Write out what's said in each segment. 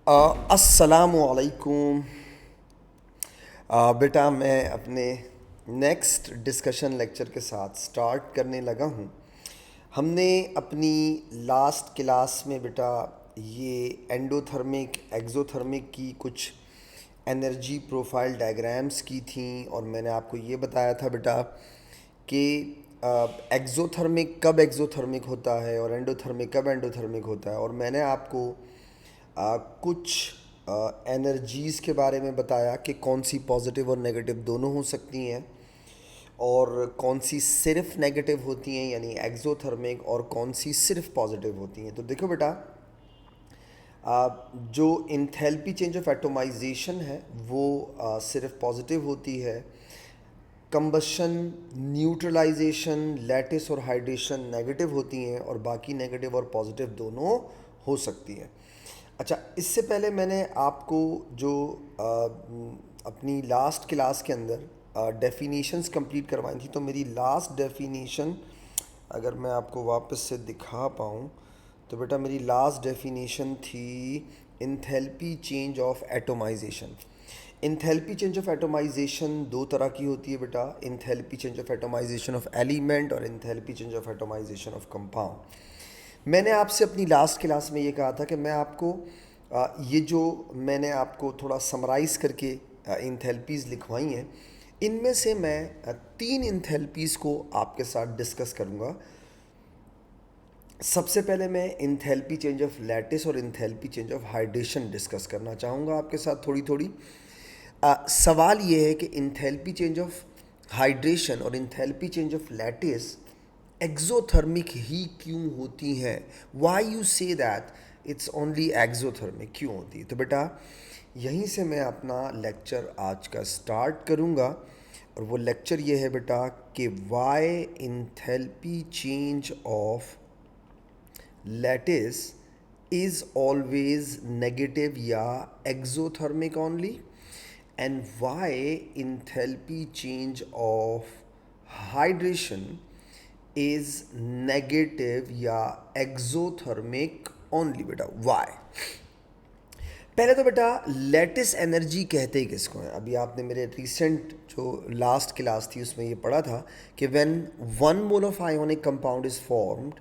अस्सलामुअलैकुम। बेटा मैं अपने नेक्स्ट डिस्कशन लेक्चर के साथ स्टार्ट करने लगा हूँ। हमने अपनी लास्ट क्लास में बेटा ये एंडोथर्मिक एक्सोथर्मिक की कुछ एनर्जी प्रोफाइल डायग्राम्स की थी और मैंने आपको ये बताया था बेटा कि एक्सोथर्मिक कब एक्सोथर्मिक होता है और एंडोथर्मिक कब एंडोथर्मिक होता है। और मैंने आपको कुछ एनर्जीज़ के बारे में बताया कि कौन सी पॉजिटिव और नेगेटिव दोनों हो सकती हैं और कौन सी सिर्फ नेगेटिव होती हैं यानी एक्सोथर्मिक, और कौन सी सिर्फ पॉजिटिव होती हैं। तो देखो बेटा, जो इंथैल्पी चेंज ऑफ एटोमाइजेशन है वो सिर्फ पॉजिटिव होती है। कंबशन, न्यूट्रलाइजेशन, लैटिस और हाइड्रेशन नेगेटिव होती हैं और बाकी नेगेटिव और पॉजिटिव दोनों हो सकती हैं। अच्छा, इससे पहले मैंने आपको जो अपनी लास्ट क्लास के अंदर डेफिनेशंस कंप्लीट करवाई थी, तो मेरी लास्ट डेफिनेशन अगर मैं आपको वापस से दिखा पाऊँ तो बेटा मेरी लास्ट डेफिनेशन थी enthalpy change of atomisation. Enthalpy change of atomisation दो तरह की होती है बेटा, enthalpy change of atomisation of element और enthalpy change of atomisation of compound. मैंने आपसे अपनी लास्ट क्लास में ये कहा था कि मैं आपको ये जो मैंने आपको थोड़ा समराइज़ करके इंथैल्पीज़ लिखवाई हैं, इनमें से मैं तीन इंथैल्पीज़ को आपके साथ डिस्कस करूँगा। सबसे पहले मैं इंथैल्पी चेंज ऑफ लैटिस और enthalpy change of hydration discuss करना चाहूँगा आपके साथ थोड़ी थोड़ी। सवाल ये है कि इंथैल्पी चेंज ऑफ हाइड्रेशन और enthalpy change of lattice exothermic ही क्यों होती हैं? Why you say that it's only exothermic क्यों होती है? तो बेटा यहीं से मैं अपना लेक्चर आज का स्टार्ट करूँगा और वो लेक्चर ये है बेटा कि why enthalpy change of lattice is always negative या exothermic only, and why enthalpy change of hydration is negative या exothermic only। बेटा why? पहले तो बेटा लैटिस एनर्जी कहते ही किसको हैं? अभी आपने मेरे रिसेंट जो लास्ट क्लास थी उसमें ये पढ़ा था कि when one mole of ionic compound is formed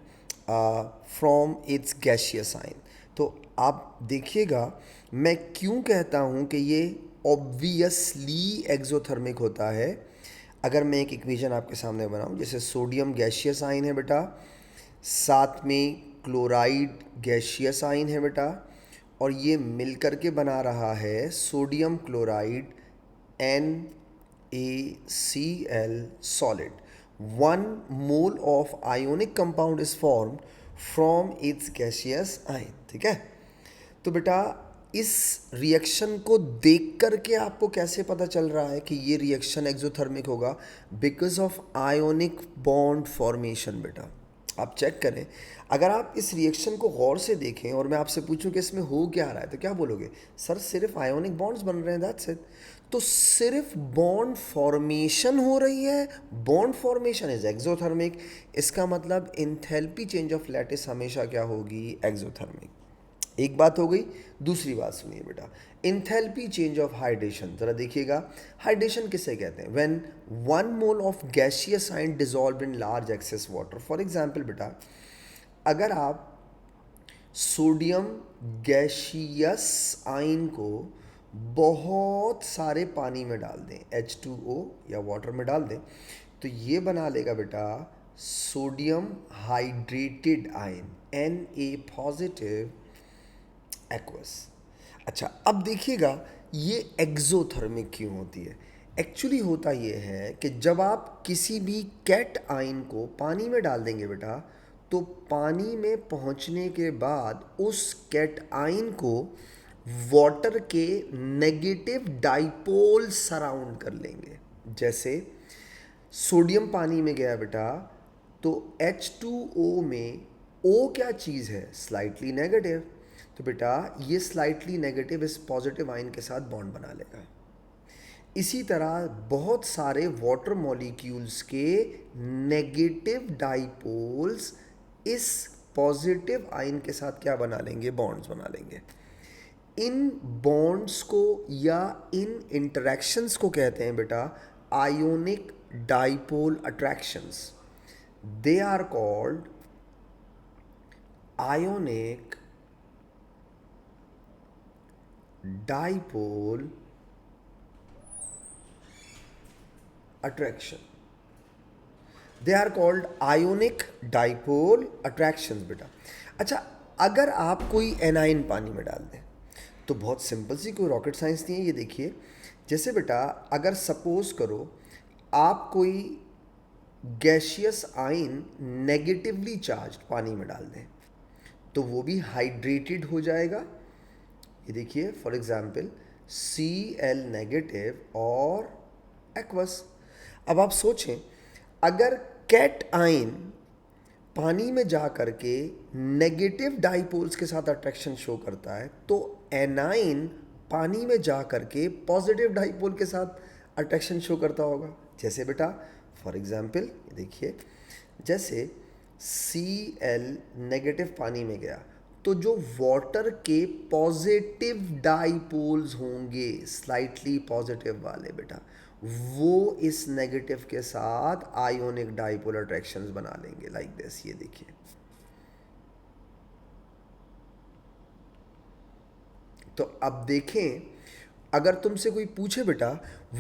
from its gaseous ion. तो आप देखिएगा मैं क्यों कहता हूँ कि ये ऑब्वियसली एक्सोथर्मिक होता है। अगर मैं एक इक्वेशन आपके सामने बनाऊँ, जैसे सोडियम गैसियस आयन है बेटा, साथ में क्लोराइड गैसियस आयन है बेटा, और ये मिलकर के बना रहा है sodium chloride NaCl solid. One mole of ionic compound is formed from its gaseous ion. ठीक है, तो बेटा इस रिएक्शन को देख करके आपको कैसे पता चल रहा है कि ये रिएक्शन एक्सोथर्मिक होगा? Because of ionic bond formation. बेटा आप चेक करें, अगर आप इस रिएक्शन को गौर से देखें और मैं आपसे पूछूं कि इसमें हो क्या रहा है, तो क्या बोलोगे? सर सिर्फ आयोनिक बॉन्ड्स बन रहे हैं, दैट्स इट। तो सिर्फ बॉन्ड फॉर्मेशन हो रही है, बॉन्ड फॉर्मेशन इज एक्सोथर्मिक। इसका मतलब इंथैल्पी चेंज ऑफ लैटिस हमेशा क्या होगी? एक्सोथर्मिक। एक बात हो गई। दूसरी बात सुनिए बेटा, इंथैल्पी चेंज ऑफ हाइड्रेशन जरा देखिएगा। हाइड्रेशन किसे कहते हैं? When one mole of gaseous ion dissolve in large excess water. For example बेटा, अगर आप सोडियम गैसियस आयन को बहुत सारे पानी में डाल दें, H2O या वाटर में डाल दें, तो ये बना लेगा बेटा sodium hydrated ion, Na positive aqueous. अच्छा, अब देखिएगा ये एक्सोथर्मिक क्यों होती है? एक्चुअली होता ये है कि जब आप किसी भी कैट आयन को पानी में डाल देंगे बेटा, तो पानी में पहुंचने के बाद उस कैट आयन को वाटर के नेगेटिव डाइपोल सराउंड कर लेंगे। जैसे सोडियम पानी में गया बेटा, तो H2O में O क्या चीज़ है? Slightly negative. तो बेटा ये स्लाइटली नेगेटिव इस पॉजिटिव आयन के साथ बॉन्ड बना लेगा। इसी तरह बहुत सारे वाटर मॉलिक्यूल्स के नेगेटिव डाइपोल्स इस पॉजिटिव आयन के साथ क्या बना लेंगे? बॉन्ड्स बना लेंगे। इन बॉन्ड्स को या इन इंटरेक्शंस को कहते हैं बेटा ionic dipole attractions. They are called ionic dipole attraction. They are called ionic dipole attractions बेटा. अच्छा, अगर आप कोई एनाइन पानी में डाल दें तो बहुत सिंपल सी, कोई रॉकेट साइंस नहीं है. ये देखिए, जैसे बेटा अगर सपोज करो आप कोई गैशियस आयन नेगेटिवली चार्ज पानी में डाल दें तो वो भी हाइड्रेटेड हो जाएगा. ये देखिए फॉर एग्जांपल Cl नेगेटिव और एक्वस. अब आप सोचें, अगर कैट आयन पानी में जा करके नेगेटिव डाइपोल्स के साथ अट्रैक्शन शो करता है तो एनाइन पानी में जा करके पॉजिटिव डाइपोल के साथ अट्रैक्शन शो करता होगा. जैसे बेटा फॉर एग्जांपल देखिए, जैसे Cl नेगेटिव पानी में गया तो जो वाटर के पॉजिटिव डाइपोल्स होंगे स्लाइटली पॉजिटिव वाले बेटा, वो इस नेगेटिव के साथ आयोनिक डाइपोल अट्रैक्शंस बना लेंगे लाइक दिस. ये देखिए, तो अब देखें, अगर तुमसे कोई पूछे बेटा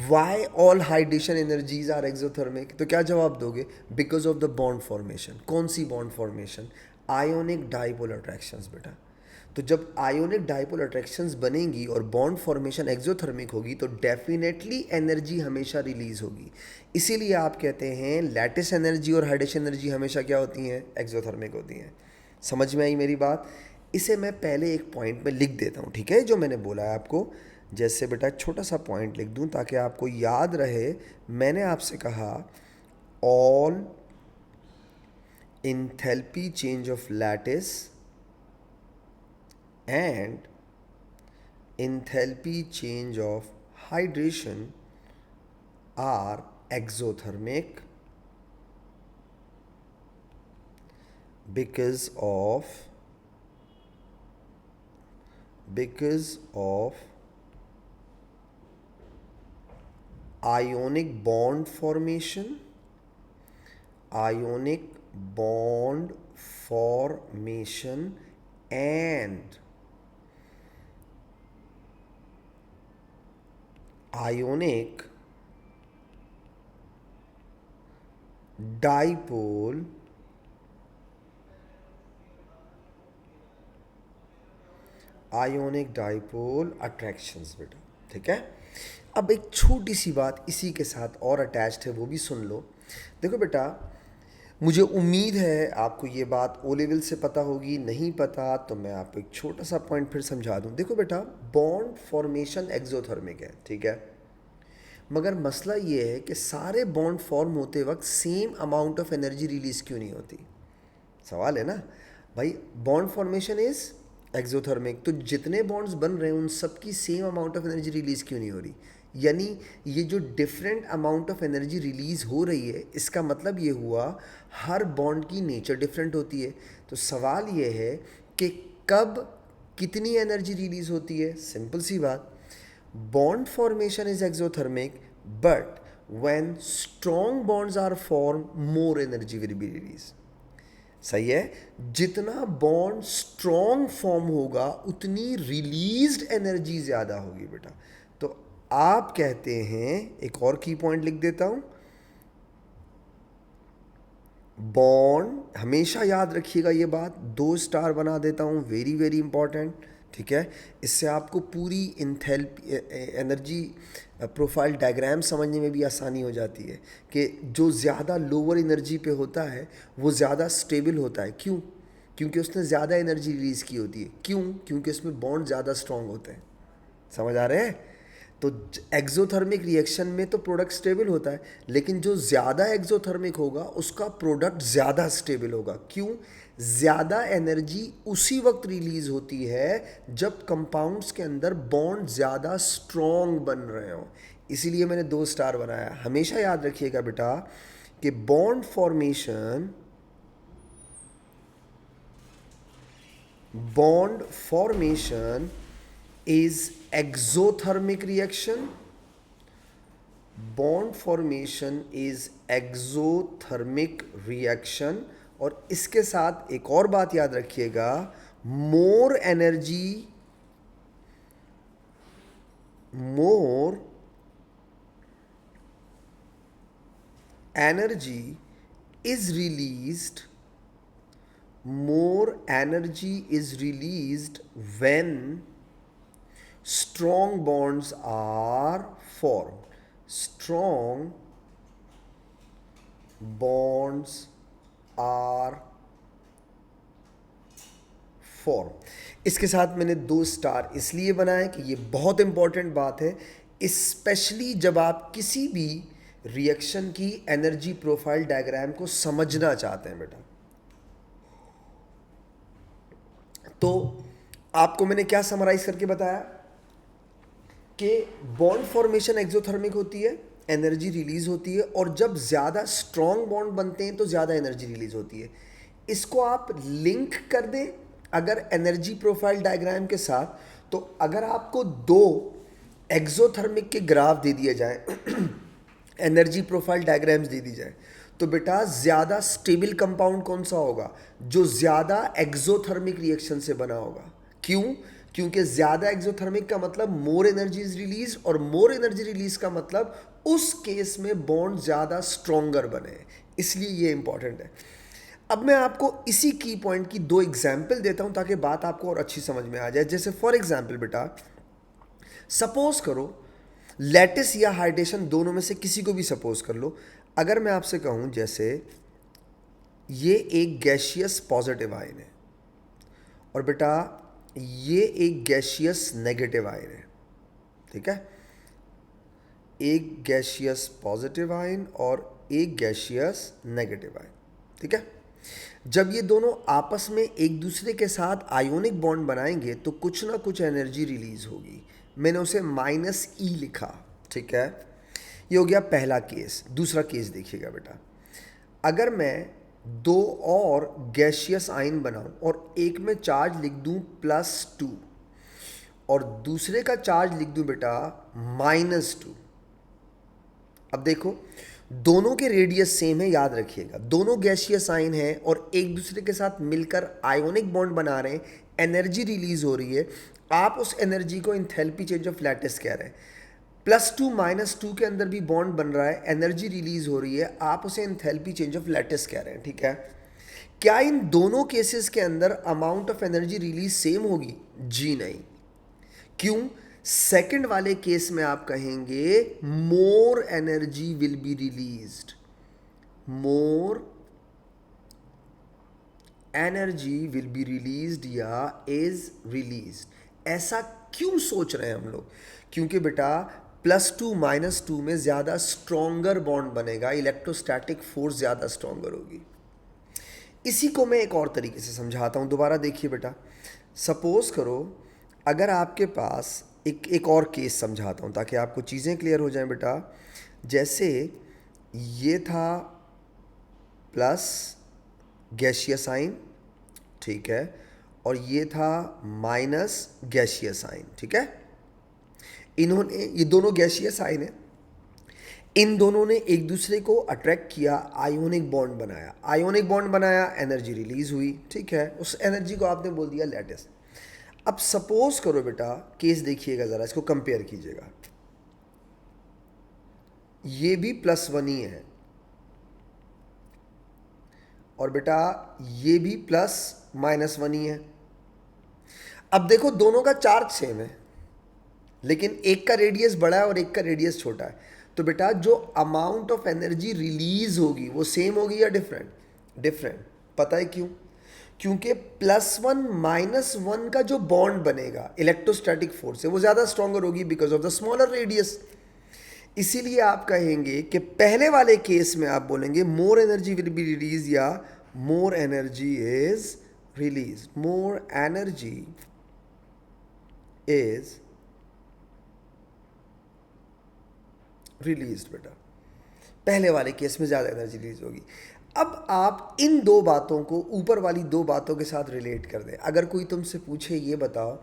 why all hydration energies are exothermic, तो क्या जवाब दोगे? Because of the bond formation. कौन सी bond formation? Ionic dipole attractions बेटा. तो जब आयोनिक डाइपोल अट्रैक्शंस बनेंगी और बॉन्ड फॉर्मेशन एक्सोथर्मिक होगी तो डेफिनेटली एनर्जी हमेशा रिलीज होगी. इसीलिए आप कहते हैं लैटिस एनर्जी और हाइड्रेशन एनर्जी हमेशा क्या होती हैं? एक्सोथर्मिक होती हैं. समझ में आई मेरी बात? इसे मैं पहले एक पॉइंट में लिख देता हूँ, ठीक है, जो मैंने बोला है आपको. जैसे बेटा छोटा सा पॉइंट लिख दूँ ताकि आपको याद रहे. मैंने आपसे कहा all enthalpy change of lattice and enthalpy change of hydration are exothermic because of ionic bond formation and ionic dipole attractions बेटा. ठीक है, अब एक छोटी सी बात इसी के साथ और अटैच्ड है, वो भी सुन लो. देखो बेटा, मुझे उम्मीद है आपको ये बात ओ लेवल से पता होगी. नहीं पता तो मैं आपको एक छोटा सा पॉइंट फिर समझा दूं. देखो बेटा, बॉन्ड फॉर्मेशन एक्सोथर्मिक है, ठीक है, मगर मसला ये है कि सारे बॉन्ड फॉर्म होते वक्त same amount of energy release क्यों नहीं होती? सवाल है ना भाई. बॉन्ड फॉर्मेशन इज एक्सोथर्मिक, तो जितने बॉन्ड्स बन रहे हैं उन सबकी same amount of energy release क्यों नहीं हो रही? यानी ये जो different amount of energy release हो रही है, इसका मतलब ये हुआ हर बॉन्ड की नेचर डिफरेंट होती है. तो सवाल ये है कि कब कितनी एनर्जी रिलीज होती है? सिंपल सी बात, bond formation is exothermic, but when strong bonds are formed, more energy will be released. सही है, जितना बॉन्ड स्ट्रॉन्ग फॉर्म होगा उतनी रिलीज्ड एनर्जी ज़्यादा होगी बेटा. तो आप कहते हैं, एक और की पॉइंट लिख देता हूं, बॉन्ड हमेशा याद रखिएगा ये बात, 2 स्टार बना देता हूं, वेरी वेरी इंपॉर्टेंट. ठीक है, इससे आपको पूरी इंथैल्पी एनर्जी प्रोफाइल डायग्राम समझने में भी आसानी हो जाती है कि जो ज़्यादा लोअर एनर्जी पे होता है वो ज़्यादा स्टेबल होता है. क्यों? क्योंकि उसने ज़्यादा एनर्जी रिलीज़ की होती है. क्यों? क्योंकि उसमें बॉन्ड ज़्यादा स्ट्रॉन्ग होते हैं. समझ आ रहे हैं? तो एक्सोथर्मिक रिएक्शन में तो प्रोडक्ट स्टेबल होता है, लेकिन जो ज़्यादा एक्सोथर्मिक होगा उसका प्रोडक्ट ज़्यादा स्टेबल होगा. क्यों? ज़्यादा एनर्जी उसी वक्त रिलीज़ होती है जब कंपाउंड्स के अंदर बॉन्ड ज़्यादा स्ट्रॉन्ग बन रहे हो. इसीलिए मैंने 2 स्टार बनाया. हमेशा याद रखिएगा बेटा कि bond formation is exothermic reaction. Bond formation is exothermic reaction. और इसके साथ एक और बात याद रखिएगा, more energy is released more energy is released when strong bonds are formed. Strong bonds are formed. इसके साथ मैंने 2 स्टार इसलिए बनाए कि ये बहुत इंपॉर्टेंट बात है, स्पेशली जब आप किसी भी रिएक्शन की एनर्जी प्रोफाइल डायग्राम को समझना चाहते हैं बेटा। तो आपको मैंने क्या समराइज करके बताया कि बॉन्ड फॉर्मेशन एक्सोथर्मिक होती है, एनर्जी रिलीज होती है, और जब ज़्यादा स्ट्रॉन्ग बॉन्ड बनते हैं तो ज़्यादा एनर्जी रिलीज होती है। इसको आप लिंक कर दें अगर एनर्जी प्रोफाइल डायग्राम के साथ, तो अगर आपको 2 एक्सोथर्मिक के ग्राफ दे दिए जाए एनर्जी प्रोफाइल डायग्राम्स दे दी जाए, तो बेटा ज़्यादा स्टेबल कंपाउंड कौन सा होगा? जो ज़्यादा एक्सोथर्मिक रिएक्शन से बना होगा। क्यों? क्योंकि ज़्यादा एक्सोथर्मिक का मतलब मोर एनर्जी इज रिलीज, और मोर एनर्जी रिलीज का मतलब उस केस में बॉन्ड ज़्यादा स्ट्रॉन्गर बने, इसलिए ये इंपॉर्टेंट है। अब मैं आपको इसी की पॉइंट की 2 एग्जाम्पल देता हूं ताकि बात आपको और अच्छी समझ में आ जाए। जैसे फॉर एग्जाम्पल बेटा, सपोज करो लैटिस या हाइड्रेशन दोनों में से किसी को भी सपोज कर लो। अगर मैं आपसे कहूं जैसे ये एक गैशियस पॉजिटिव आयन है और बेटा ये एक गैशियस नेगेटिव आयन है, ठीक है, एक गैशियस पॉजिटिव आयन और एक गैशियस नेगेटिव आयन, ठीक है। जब ये दोनों आपस में एक दूसरे के साथ आयोनिक बॉन्ड बनाएंगे तो कुछ ना कुछ एनर्जी रिलीज होगी। मैंने उसे -E लिखा, ठीक है। ये हो गया पहला केस। दूसरा केस देखिएगा बेटा, अगर मैं 2 और गैशियस आयन बनाऊं और एक में चार्ज लिख दूं +2 और दूसरे का चार्ज लिख दूं बेटा -2। अब देखो दोनों के रेडियस सेम है, याद रखिएगा, दोनों गैशियस आयन हैं और एक दूसरे के साथ मिलकर आयोनिक बॉन्ड बना रहे हैं, एनर्जी रिलीज हो रही है। आप उस एनर्जी को एंथैल्पी चेंज ऑफ लैटिस कह रहे हैं। +2 -2 के अंदर भी बॉन्ड बन रहा है, एनर्जी रिलीज हो रही है, आप उसे एंथैल्पी चेंज ऑफ लैटिस कह रहे हैं, ठीक है। क्या इन दोनों केसेस के अंदर amount of energy release same होगी? जी नहीं। क्यों? सेकंड वाले केस में आप कहेंगे मोर energy will be released, more energy will be released या इज रिलीज्ड। ऐसा क्यों सोच रहे हैं हम लोग? क्योंकि बेटा +2 -2 में ज़्यादा स्ट्रॉन्गर बॉन्ड बनेगा, इलेक्ट्रोस्टैटिक फोर्स ज़्यादा स्ट्रॉन्गर होगी। इसी को मैं एक और तरीके से समझाता हूँ। दोबारा देखिए बेटा, सपोज करो अगर आपके पास एक और केस समझाता हूँ ताकि आपको चीज़ें क्लियर हो जाएं बेटा। जैसे ये था प्लस गैशियस आयन, ठीक है, और ये था माइनस गैशियस आयन, ठीक है। इन्होंने, ये दोनों गैशियस आयन है, इन दोनों ने एक दूसरे को अट्रैक्ट किया, आयोनिक बॉन्ड बनाया, आयोनिक बॉन्ड बनाया, एनर्जी रिलीज हुई, ठीक है। उस एनर्जी को आपने बोल दिया लैटिस। अब सपोज करो बेटा, केस देखिएगा ज़रा, इसको कंपेयर कीजिएगा, ये भी +1 ही है और बेटा ये भी +-1 ही है। अब देखो दोनों का चार्ज सेम है लेकिन एक का रेडियस बड़ा है और एक का रेडियस छोटा है, तो बेटा जो अमाउंट ऑफ एनर्जी रिलीज होगी वो सेम होगी या डिफरेंट? डिफरेंट। पता है क्यों? क्योंकि +1 -1 का जो बॉन्ड बनेगा इलेक्ट्रोस्टैटिक फोर्स से वो ज़्यादा स्ट्रॉन्गर होगी because of the smaller radius. इसीलिए आप कहेंगे कि पहले वाले केस में आप बोलेंगे more energy will be release या more energy is release, more energy is release. बेटा पहले वाले केस में ज़्यादा एनर्जी रिलीज होगी। अब आप इन 2 बातों को ऊपर वाली 2 बातों के साथ रिलेट कर दें। अगर कोई तुमसे पूछे ये बताओ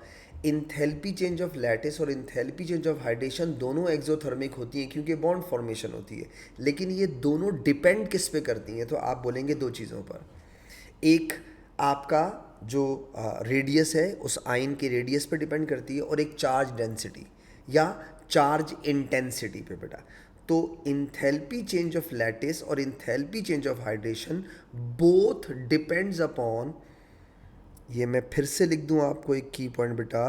इंथैल्पी चेंज ऑफ लैटिस और इंथैल्पी चेंज ऑफ हाइड्रेशन दोनों एक्सोथर्मिक होती हैं क्योंकि बॉन्ड फॉर्मेशन होती है, लेकिन ये दोनों डिपेंड किस पे करती हैं? तो आप बोलेंगे दो चीज़ों पर। एक आपका जो रेडियस है उस आयन के रेडियस पे डिपेंड करती है, और एक चार्ज डेंसिटी या चार्ज इंटेंसिटी पे बेटा। तो इंथैल्पी चेंज ऑफ लैटिस और enthalpy change of hydration both depends upon, ये मैं फिर से लिख दूं आपको एक की पॉइंट बेटा,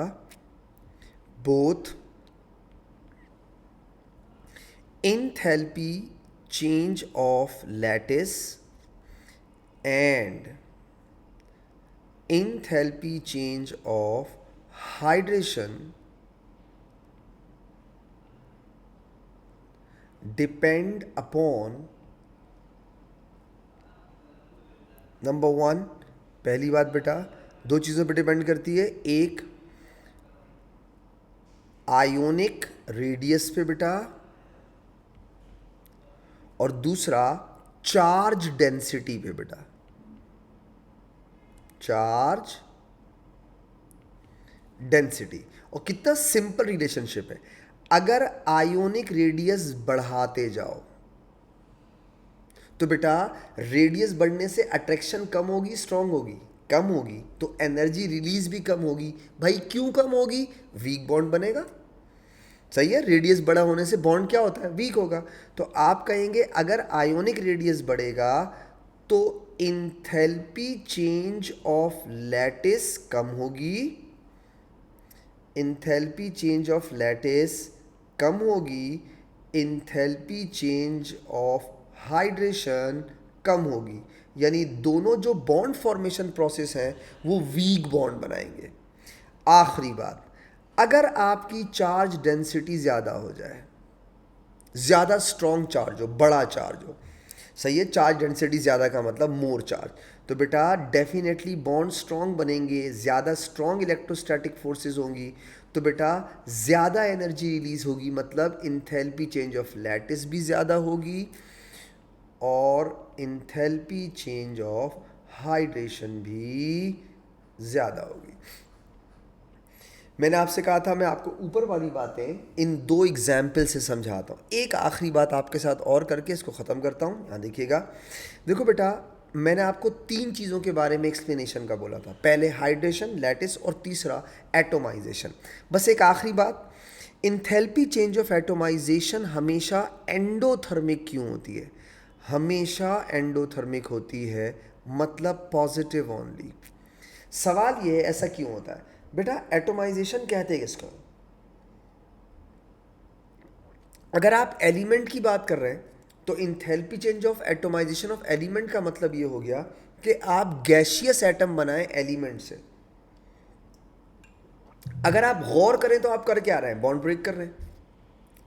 both enthalpy change of lattice and enthalpy change of hydration depend upon number one, पहली बात बेटा दो चीज़ों पे डिपेंड करती है, एक आयोनिक रेडियस पे बेटा और दूसरा चार्ज डेंसिटी पे बेटा। चार्ज डेंसिटी, और कितना सिंपल रिलेशनशिप है। अगर आयोनिक रेडियस बढ़ाते जाओ तो बेटा रेडियस बढ़ने से अट्रैक्शन कम होगी स्ट्रांग होगी? कम होगी, तो एनर्जी रिलीज भी कम होगी। भाई क्यों कम होगी? वीक बॉन्ड बनेगा। सही है, रेडियस बड़ा होने से बॉन्ड क्या होता है? वीक होगा। तो आप कहेंगे अगर आयोनिक रेडियस बढ़ेगा तो इंथैल्पी चेंज ऑफ लैटिस कम होगी, इंथैल्पी चेंज ऑफ लैटिस कम होगी, इंथैल्पी चेंज ऑफ हाइड्रेशन कम होगी। यानी दोनों जो बॉन्ड फॉर्मेशन प्रोसेस हैं वो वीक बॉन्ड बनाएंगे। आखिरी बात, अगर आपकी चार्ज डेंसिटी ज़्यादा हो जाए, ज़्यादा स्ट्रॉन्ग चार्ज हो, बड़ा चार्ज हो, सही है, चार्ज डेंसिटी ज़्यादा का मतलब मोर चार्ज, तो बेटा डेफिनेटली बॉन्ड स्ट्रॉन्ग बनेंगे, ज़्यादा स्ट्रॉन्ग इलेक्ट्रोस्टैटिक फोर्सेस होंगी, तो बेटा ज़्यादा एनर्जी रिलीज होगी, मतलब इंथैल्पी चेंज ऑफ लैटिस भी ज़्यादा होगी और इंथैल्पी चेंज ऑफ हाइड्रेशन भी ज़्यादा होगी। मैंने आपसे कहा था मैं आपको ऊपर वाली बातें इन दो एग्जाम्पल से समझाता हूँ। एक आखिरी बात आपके साथ और करके इसको ख़त्म करता हूँ। यहाँ देखिएगा, देखो बेटा मैंने आपको तीन चीज़ों के बारे में एक्सप्लेनेशन का बोला था, पहले हाइड्रेशन, लैटिस और तीसरा एटोमाइजेशन। बस एक आखिरी बात, इंथैल्पी चेंज ऑफ एटोमाइजेशन हमेशा एंडोथर्मिक क्यों होती है? हमेशा एंडोथर्मिक होती है, मतलब पॉजिटिव ओनली। सवाल ये है ऐसा क्यों होता है? बेटा एटोमाइजेशन कहते हैं किसको? अगर आप एलिमेंट की बात कर रहे हैं तो enthalpy change of atomisation of element का मतलब ये हो गया कि आप गैसियस एटम बनाएं एलिमेंट से। अगर आप गौर करें तो आप कर क्या रहे हैं? बॉन्ड ब्रेक कर रहे हैं।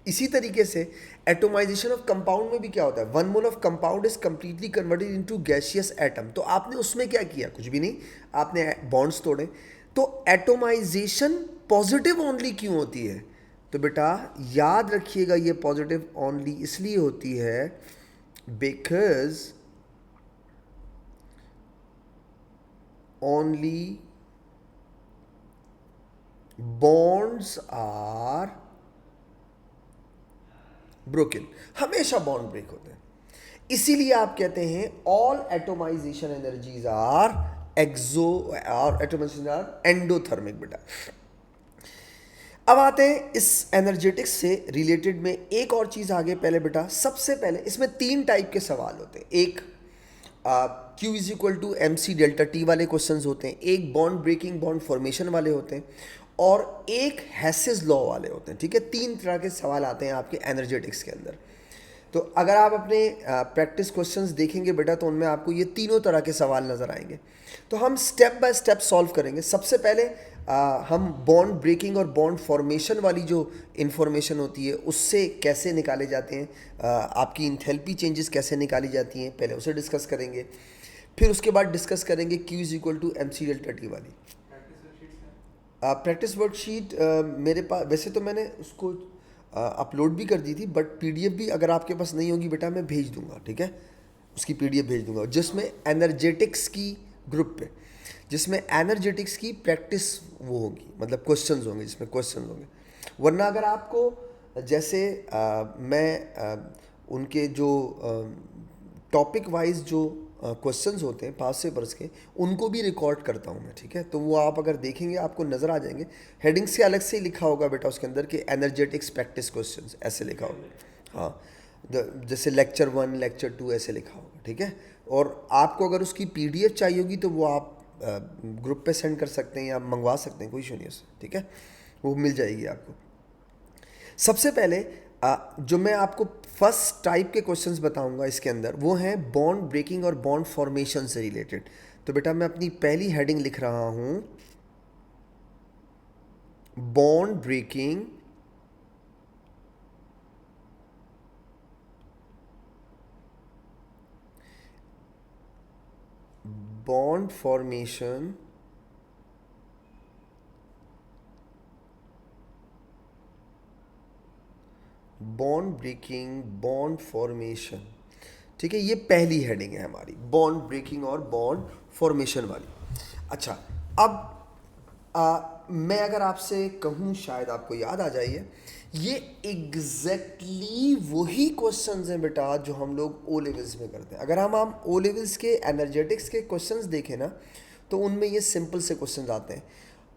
इसी तरीके से एटोमाइजेशन ऑफ कंपाउंड में भी क्या होता है? 1 mole of compound is completely converted into gaseous atom. तो आपने उसमें क्या किया? कुछ भी नहीं, आपने बॉन्ड्स तोड़े। तो एटोमाइजेशन पॉजिटिव ओनली क्यों होती है? तो बेटा याद रखिएगा ये पॉजिटिव ओनली इसलिए होती है because only bonds are broken. हमेशा बॉन्ड ब्रेक होते हैं, इसीलिए आप कहते हैं all atomisation energies are exo और एटोमाइजेशन आर एंडोथर्मिक। बेटा अब आते हैं इस एनर्जेटिक्स से रिलेटेड में एक और चीज़ आगे। पहले बेटा सबसे पहले इसमें तीन टाइप के सवाल होते हैं। एक Q is equal to M C delta T वाले क्वेश्चंस होते हैं, एक बॉन्ड ब्रेकिंग बॉन्ड फॉर्मेशन वाले होते हैं, और एक हेसेस लॉ वाले होते हैं। ठीक है, तीन तरह के सवाल आते हैं आपके एनर्जेटिक्स के अंदर। तो अगर आप अपने प्रैक्टिस क्वेश्चंस देखेंगे बेटा तो उनमें आपको ये तीनों तरह के सवाल नज़र आएंगे। तो हम स्टेप बाय स्टेप सॉल्व करेंगे। सबसे पहले हम बॉन्ड ब्रेकिंग और बॉन्ड फॉर्मेशन वाली जो इन्फॉर्मेशन होती है उससे कैसे निकाले जाते हैं, आपकी इंथैल्पी चेंजेस कैसे निकाली जाती हैं, पहले उसे डिस्कस करेंगे। फिर उसके बाद डिस्कस करेंगे Q is equal to M C delta T वाली प्रैक्टिस वर्कशीट। मेरे पास वैसे तो मैंने उसको अपलोड भी कर दी थी, बट पीडीएफ भी अगर आपके पास नहीं होगी बेटा मैं भेज दूंगा। ठीक है, उसकी पीडीएफ भेज दूंगा जिसमें एनर्जेटिक्स की ग्रुप पे। जिसमें एनर्जेटिक्स की प्रैक्टिस वो होगी, मतलब क्वेश्चंस होंगे जिसमें क्वेश्चंस होंगे। वरना अगर आपको जैसे मैं उनके जो टॉपिक वाइज जो क्वेश्चंस होते हैं पास्ट पेपर्स के, उनको भी रिकॉर्ड करता हूँ मैं, ठीक है। तो वो आप अगर देखेंगे आपको नज़र आ जाएंगे, हेडिंग से अलग से ही लिखा होगा बेटा उसके अंदर कि एनर्जेटिक्स प्रैक्टिस क्वेश्चंस ऐसे लिखा होगा। हाँ, जैसे लेक्चर 1 लेक्चर 2 ऐसे लिखा होगा, ठीक है। और आपको अगर उसकी पीडीएफ चाहिए होगी तो वो आप ग्रुप पे सेंड कर सकते हैं या मंगवा सकते हैं, कोई इशू नहीं है उससे, ठीक है, वो मिल जाएगी आपको। सबसे पहले जो मैं आपको फर्स्ट टाइप के क्वेश्चंस बताऊंगा इसके अंदर, वो हैं बॉन्ड ब्रेकिंग और बॉन्ड फॉर्मेशन से रिलेटेड। तो बेटा मैं अपनी पहली हेडिंग लिख रहा हूं, bond breaking bond formation bond breaking bond formation, ठीक है। ये पहली हेडिंग है हमारी, बॉन्ड ब्रेकिंग और बॉन्ड फॉर्मेशन वाली। अच्छा, अब मैं अगर आपसे कहूँ, शायद आपको याद आ जाइए, ये एग्जैक्टली वही क्वेश्चंस हैं बेटा जो हम लोग ओ लेवल्स में करते हैं। अगर हम ओ लेवल्स के एनर्जेटिक्स के क्वेश्चंस देखें ना, तो उनमें ये सिंपल से क्वेश्चंस आते हैं।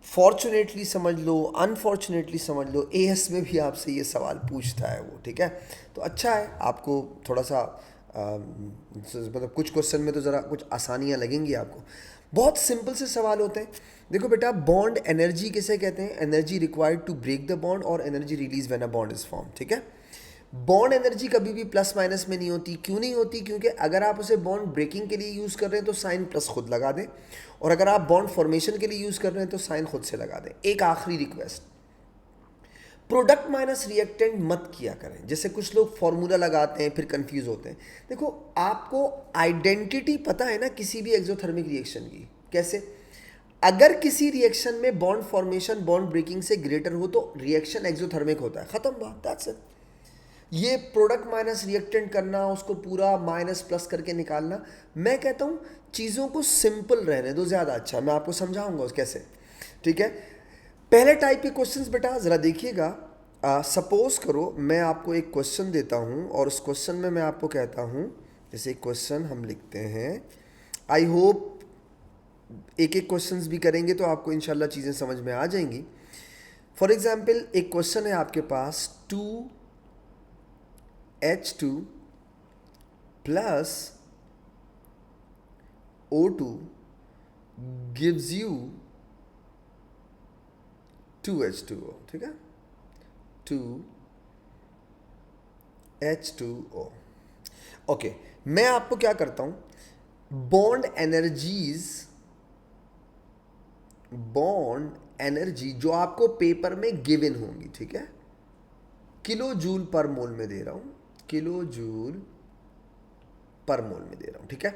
फॉर्चुनेटली समझ लो, अनफॉर्चुनेटली समझ लो, एएस में भी आपसे ये सवाल पूछता है वो, ठीक है। तो अच्छा है, आपको थोड़ा सा मतलब कुछ क्वेश्चन में तो ज़रा कुछ आसानियाँ लगेंगी आपको। बहुत सिंपल से सवाल होते हैं। देखो बेटा, बॉन्ड एनर्जी किसे कहते हैं? Energy required to break the bond और energy release when a bond is form, ठीक है। बॉन्ड एनर्जी कभी भी प्लस माइनस में नहीं होती। क्यों नहीं होती? क्योंकि अगर आप उसे बॉन्ड ब्रेकिंग के लिए यूज़ कर रहे हैं तो साइन प्लस खुद लगा दें, और अगर आप बॉन्ड फॉर्मेशन के लिए यूज़ कर रहे हैं तो साइन खुद से लगा दें। एक आखिरी रिक्वेस्ट, प्रोडक्ट माइनस रिएक्टेंट मत किया करें। जैसे कुछ लोग फॉर्मूला लगाते हैं फिर कंफ्यूज होते हैं। देखो, आपको आइडेंटिटी पता है ना किसी भी एक्सोथर्मिक रिएक्शन की? कैसे? अगर किसी रिएक्शन में बॉन्ड फॉर्मेशन बॉन्ड ब्रेकिंग से ग्रेटर हो तो रिएक्शन एक्सोथर्मिक होता है, खत्म बात, दैट्स इट। ये प्रोडक्ट माइनस रिएक्टेंट करना, उसको पूरा माइनस प्लस करके निकालना, मैं कहता हूँ चीज़ों को सिंपल रहने दो, ज़्यादा अच्छा है। मैं आपको समझाऊंगा कैसे, ठीक है। पहले टाइप के क्वेश्चंस बेटा ज़रा देखिएगा। सपोज करो मैं आपको एक क्वेश्चन देता हूँ और उस क्वेश्चन में मैं आपको कहता हूँ, जैसे एक क्वेश्चन हम लिखते हैं, आई होप एक एक क्वेश्चंस भी करेंगे तो आपको इंशाल्लाह चीज़ें समझ में आ जाएंगी। फॉर एग्जाम्पल, एक क्वेश्चन है आपके पास, 2H2 plus O2 gives you 2H2O, ठीक है, 2H2O। ओके, मैं आपको क्या करता हूं, बॉन्ड एनर्जी जो आपको पेपर में गिवन होंगी, ठीक है, किलो जूल पर मोल में दे रहा हूं, किलो जूल पर मोल में दे रहा हूं, ठीक है।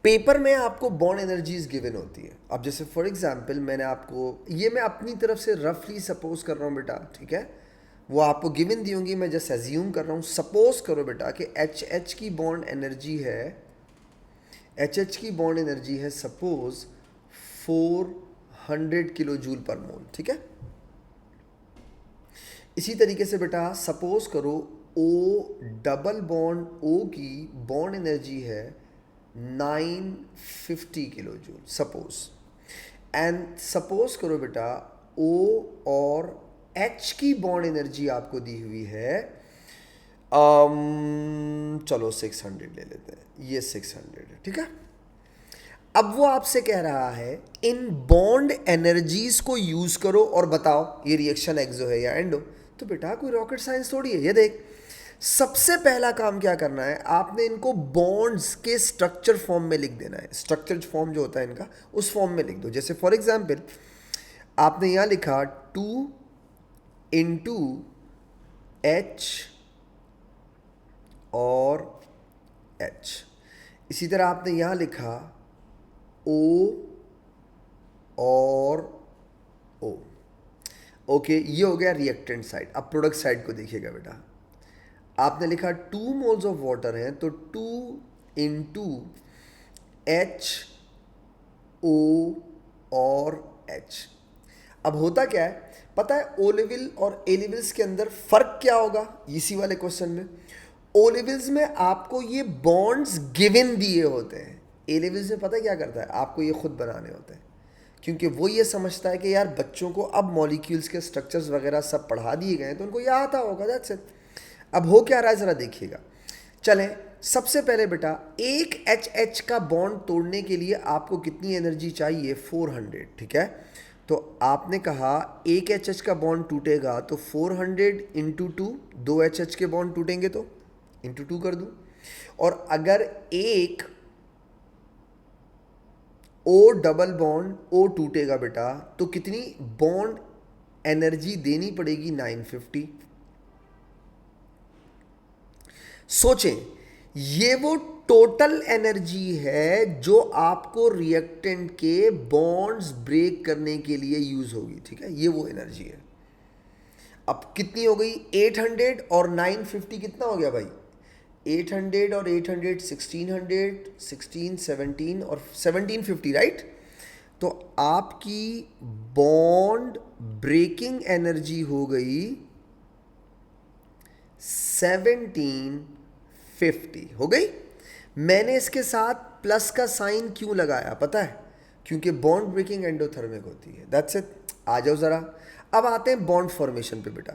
पेपर में आपको बॉन्ड एनर्जीज गिवन होती है। अब जैसे फॉर एग्जांपल मैंने आपको, ये मैं अपनी तरफ से रफली सपोज कर रहा हूं बेटा, ठीक है, वो आपको गिवन दी होंगी, मैं जस्ट एज्यूम कर रहा हूं। सपोज करो बेटा कि एच की बॉन्ड एनर्जी है, एच की बॉन्ड एनर्जी है सपोज 400 किलो जूल पर मोल, ठीक है। इसी तरीके से बेटा सपोज करो ओ डबल बॉन्ड ओ की बॉन्ड एनर्जी है 950 kilo joule suppose. And suppose करो बेटा ओ और एच की बॉन्ड एनर्जी आपको दी हुई है, चलो 600 ले लेते हैं, ये 600 है, ठीक है। अब वो आपसे कह रहा है इन बॉन्ड एनर्जीज को यूज करो और बताओ ये रिएक्शन एक्सो है या एंडो। तो बेटा कोई रॉकेट साइंस थोड़ी है, ये देख, सबसे पहला काम क्या करना है, आपने इनको बॉन्ड्स के स्ट्रक्चर फॉर्म में लिख देना है। स्ट्रक्चर फॉर्म जो होता है इनका, उस फॉर्म में लिख दो। जैसे फॉर एग्जांपल आपने यहां लिखा 2 × H और H। इसी तरह आपने यहां लिखा O और O। ओके, ये हो गया रिएक्टेंट साइड। अब प्रोडक्ट साइड को देखिएगा बेटा, आपने लिखा 2 मोल्स ऑफ वाटर हैं तो 2 × HO और H। अब होता क्या है पता है, ओ लेवल और ए लेवल्स के अंदर फर्क क्या होगा इसी वाले क्वेश्चन में। ओ लेवल्स में आपको ये बॉन्ड्स गिवन दिए होते हैं, ए लेवल्स में पता है क्या करता है, आपको ये खुद बनाने होते हैं, क्योंकि वो ये समझता है कि यार बच्चों को अब मॉलिक्यूल्स के स्ट्रक्चर्स वगैरह सब पढ़ा दिए गए हैं तो उनको ये आता होगा, दैट्स इट। अब हो क्या रहा है ज़रा देखिएगा। चलें, सबसे पहले बेटा एक एच का बॉन्ड तोड़ने के लिए आपको कितनी एनर्जी चाहिए, 400, ठीक है। तो आपने कहा एक एच का बॉन्ड टूटेगा तो 400 इंटू टू, दो एच के बॉन्ड टूटेंगे तो इंटू टू कर दूं। और अगर एक ओ डबल बॉन्ड ओ टूटेगा बेटा तो कितनी बॉन्ड एनर्जी देनी पड़ेगी, 950। सोचें, ये वो टोटल एनर्जी है जो आपको रिएक्टेंट के बॉन्ड्स ब्रेक करने के लिए यूज होगी, ठीक है, ये वो एनर्जी है। अब कितनी हो गई, 800 और 950 कितना हो गया भाई, 800 और 800 1600, 16 17 और 1750, राइट। तो आपकी बॉन्ड ब्रेकिंग एनर्जी हो गई 1750 हो गई। मैंने इसके साथ प्लस का साइन क्यों लगाया पता है, क्योंकि बॉन्ड ब्रेकिंग एंडोथर्मिक होती है, दैट्स इट। आ जाओ जरा, अब आते हैं बॉन्ड फॉर्मेशन पे बेटा।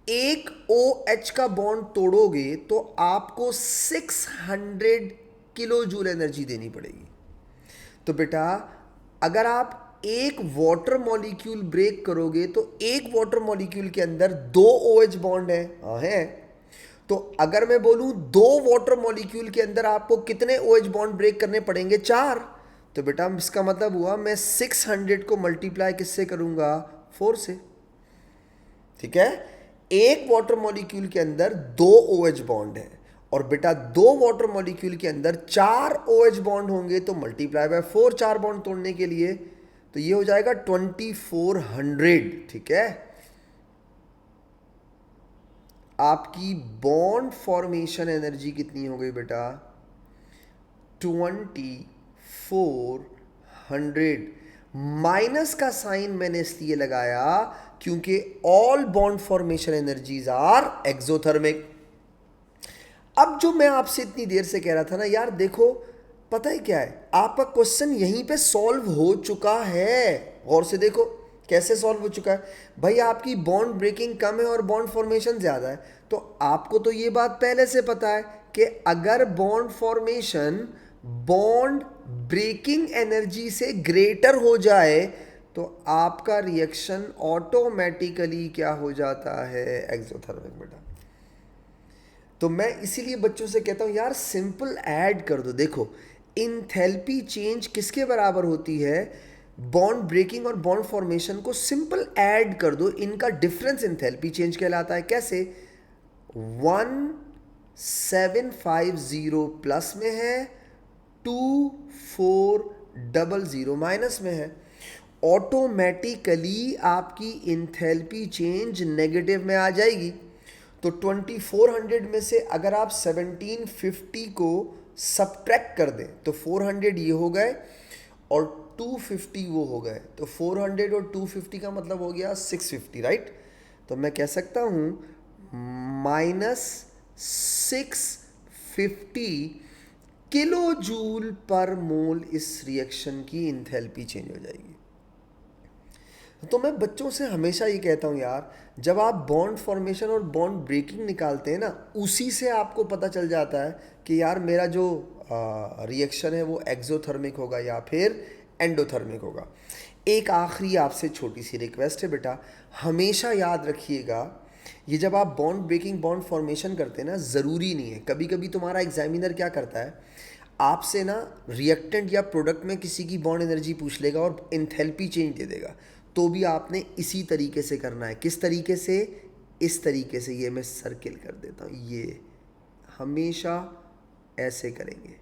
एक OH का बॉन्ड तोड़ोगे तो आपको 600 किलो जूल एनर्जी देनी पड़ेगी। तो बेटा अगर आप एक वाटर मॉलिक्यूल ब्रेक करोगे तो एक वाटर मॉलिक्यूल के अंदर 2 OH बॉन्ड है, हाँ है। तो अगर मैं बोलूं 2 वाटर मॉलिक्यूल के अंदर आपको कितने OH बॉन्ड ब्रेक करने पड़ेंगे, 4। तो बेटा इसका मतलब हुआ मैं 600 को मल्टीप्लाई किससे करूंगा, 4 से, ठीक है। एक वाटर मॉलिक्यूल के अंदर 2 OH बॉन्ड है और बेटा 2 वाटर मॉलिक्यूल के अंदर 4 OH बॉन्ड होंगे तो मल्टीप्लाई बाय 4 4 बॉन्ड तोड़ने के लिए, तो ये हो जाएगा 2400, ठीक है। आपकी बॉन्ड फॉर्मेशन एनर्जी कितनी हो गई बेटा, 2400। माइनस का साइन मैंने इसलिए लगाया क्योंकि all bond formation energies are exothermic. अब जो मैं आपसे इतनी देर से कह रहा था ना यार, देखो पता है क्या है, आपका क्वेश्चन यहीं पे सॉल्व हो चुका है। गौर से देखो कैसे सॉल्व हो चुका है भाई, आपकी बॉन्ड ब्रेकिंग कम है और बॉन्ड फॉर्मेशन ज़्यादा है। तो आपको तो ये बात पहले से पता है कि अगर bond formation bond breaking energy से ग्रेटर हो जाए तो आपका रिएक्शन ऑटोमेटिकली क्या हो जाता है, एक्सोथर्मिक बेटा। तो मैं इसीलिए बच्चों से कहता हूं यार सिंपल ऐड कर दो। देखो इंथैल्पी चेंज किसके बराबर होती है, बॉन्ड ब्रेकिंग और बॉन्ड फॉर्मेशन को सिंपल ऐड कर दो, इनका डिफरेंस इंथैल्पी चेंज कहलाता है। कैसे, 1750 प्लस में है, 2400 माइनस में है। ऑटोमेटिकली आपकी इंथैल्पी चेंज नेगेटिव में आ जाएगी। तो 2400 में से अगर आप 1750 को सब्ट्रैक्ट कर दें तो 400 ये हो गए और 250 वो हो गए, तो 400 और 250 का मतलब हो गया 650, राइट। तो मैं कह सकता हूँ -650 किलो जूल पर मोल इस रिएक्शन की इंथैल्पी चेंज हो जाएगी। तो मैं बच्चों से हमेशा ये कहता हूँ यार, जब आप बॉन्ड फॉर्मेशन और बॉन्ड ब्रेकिंग निकालते हैं ना, उसी से आपको पता चल जाता है कि यार मेरा जो रिएक्शन है वो एक्सोथर्मिक होगा या फिर एंडोथर्मिक होगा। एक आखिरी आपसे छोटी सी रिक्वेस्ट है बेटा, हमेशा याद रखिएगा ये जब आप बॉन्ड ब्रेकिंग बॉन्ड फॉर्मेशन करते हैं ना, ज़रूरी नहीं है, कभी कभी तुम्हारा एग्जामिनर क्या करता है, आपसे ना रिएक्टेंट या प्रोडक्ट में किसी की बॉन्ड एनर्जी पूछ लेगा और इंथैल्पी चेंज दे देगा, तो भी आपने इसी तरीके से करना है। किस तरीके से, इस तरीके से, ये मैं सर्किल कर देता हूँ, ये हमेशा ऐसे करेंगे।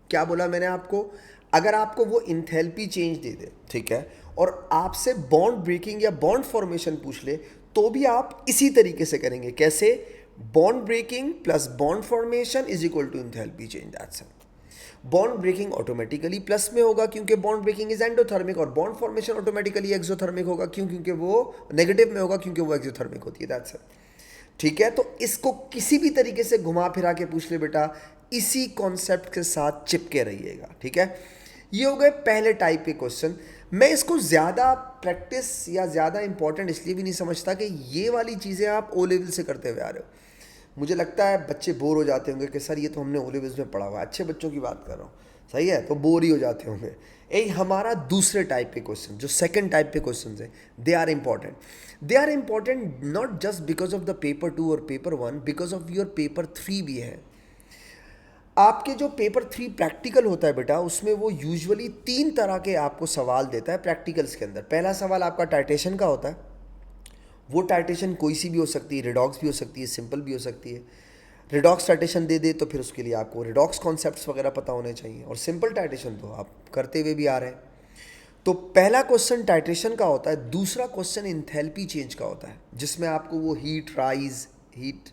क्या बोला मैंने आपको, अगर आपको वो इंथैल्पी चेंज दे दे, ठीक है, और आपसे बॉन्ड ब्रेकिंग या बॉन्ड फॉर्मेशन पूछ ले, तो भी आप इसी तरीके से करेंगे। कैसे, bond breaking plus bond formation is equal to enthalpy change, that's it. Bond breaking automatically plus में होगा क्योंकि बॉन्ड ब्रेकिंग इज एंडोथर्मिक, और बॉन्ड फॉर्मेशन ऑटोमेटिकली एक्सोथर्मिक होगा क्योंकि वो नेगेटिव में होगा क्योंकि वो एक्सोथर्मिक होती है। That's it. ठीक है, तो इसको किसी भी तरीके से घुमा फिरा के पूछ ले बेटा, इसी कॉन्सेप्ट के साथ चिपके रहिएगा। ठीक है, ये हो गए पहले टाइप के क्वेश्चन। मैं इसको ज़्यादा प्रैक्टिस या ज़्यादा इंपॉर्टेंट इसलिए भी नहीं समझता कि ये वाली चीज़ें आप ओ लेवल से करते हुए आ रहे हो। मुझे लगता है बच्चे बोर हो जाते होंगे कि सर ये तो हमने ओ लेवल्स में पढ़ा हुआ है, अच्छे बच्चों की बात कर रहा हूँ, सही है, तो बोर ही हो जाते होंगे। यही हमारा दूसरे टाइप के क्वेश्चन, जो सेकंड टाइप के क्वेश्चन हैं, they are important. They are important not just because of the paper 2 और paper 1, because of your paper 3 भी है। आपके जो पेपर 3 प्रैक्टिकल होता है बेटा, उसमें वो यूजुअली 3 तरह के आपको सवाल देता है प्रैक्टिकल्स के अंदर। पहला सवाल आपका टाइटेशन का होता है। वो टाइटेशन कोई सी भी हो सकती है, रिडॉक्स भी हो सकती है, सिंपल भी हो सकती है। रिडॉक्स टाइटेशन दे दे तो फिर उसके लिए आपको रिडॉक्स कॉन्सेप्ट्स वगैरह पता होने चाहिए, और सिंपल टाइटेशन तो आप करते हुए भी आ रहे हैं। तो पहला क्वेश्चन टाइट्रेशन का होता है। दूसरा क्वेश्चन इंथैल्पी चेंज का होता है, जिसमें आपको वो heat rise, heat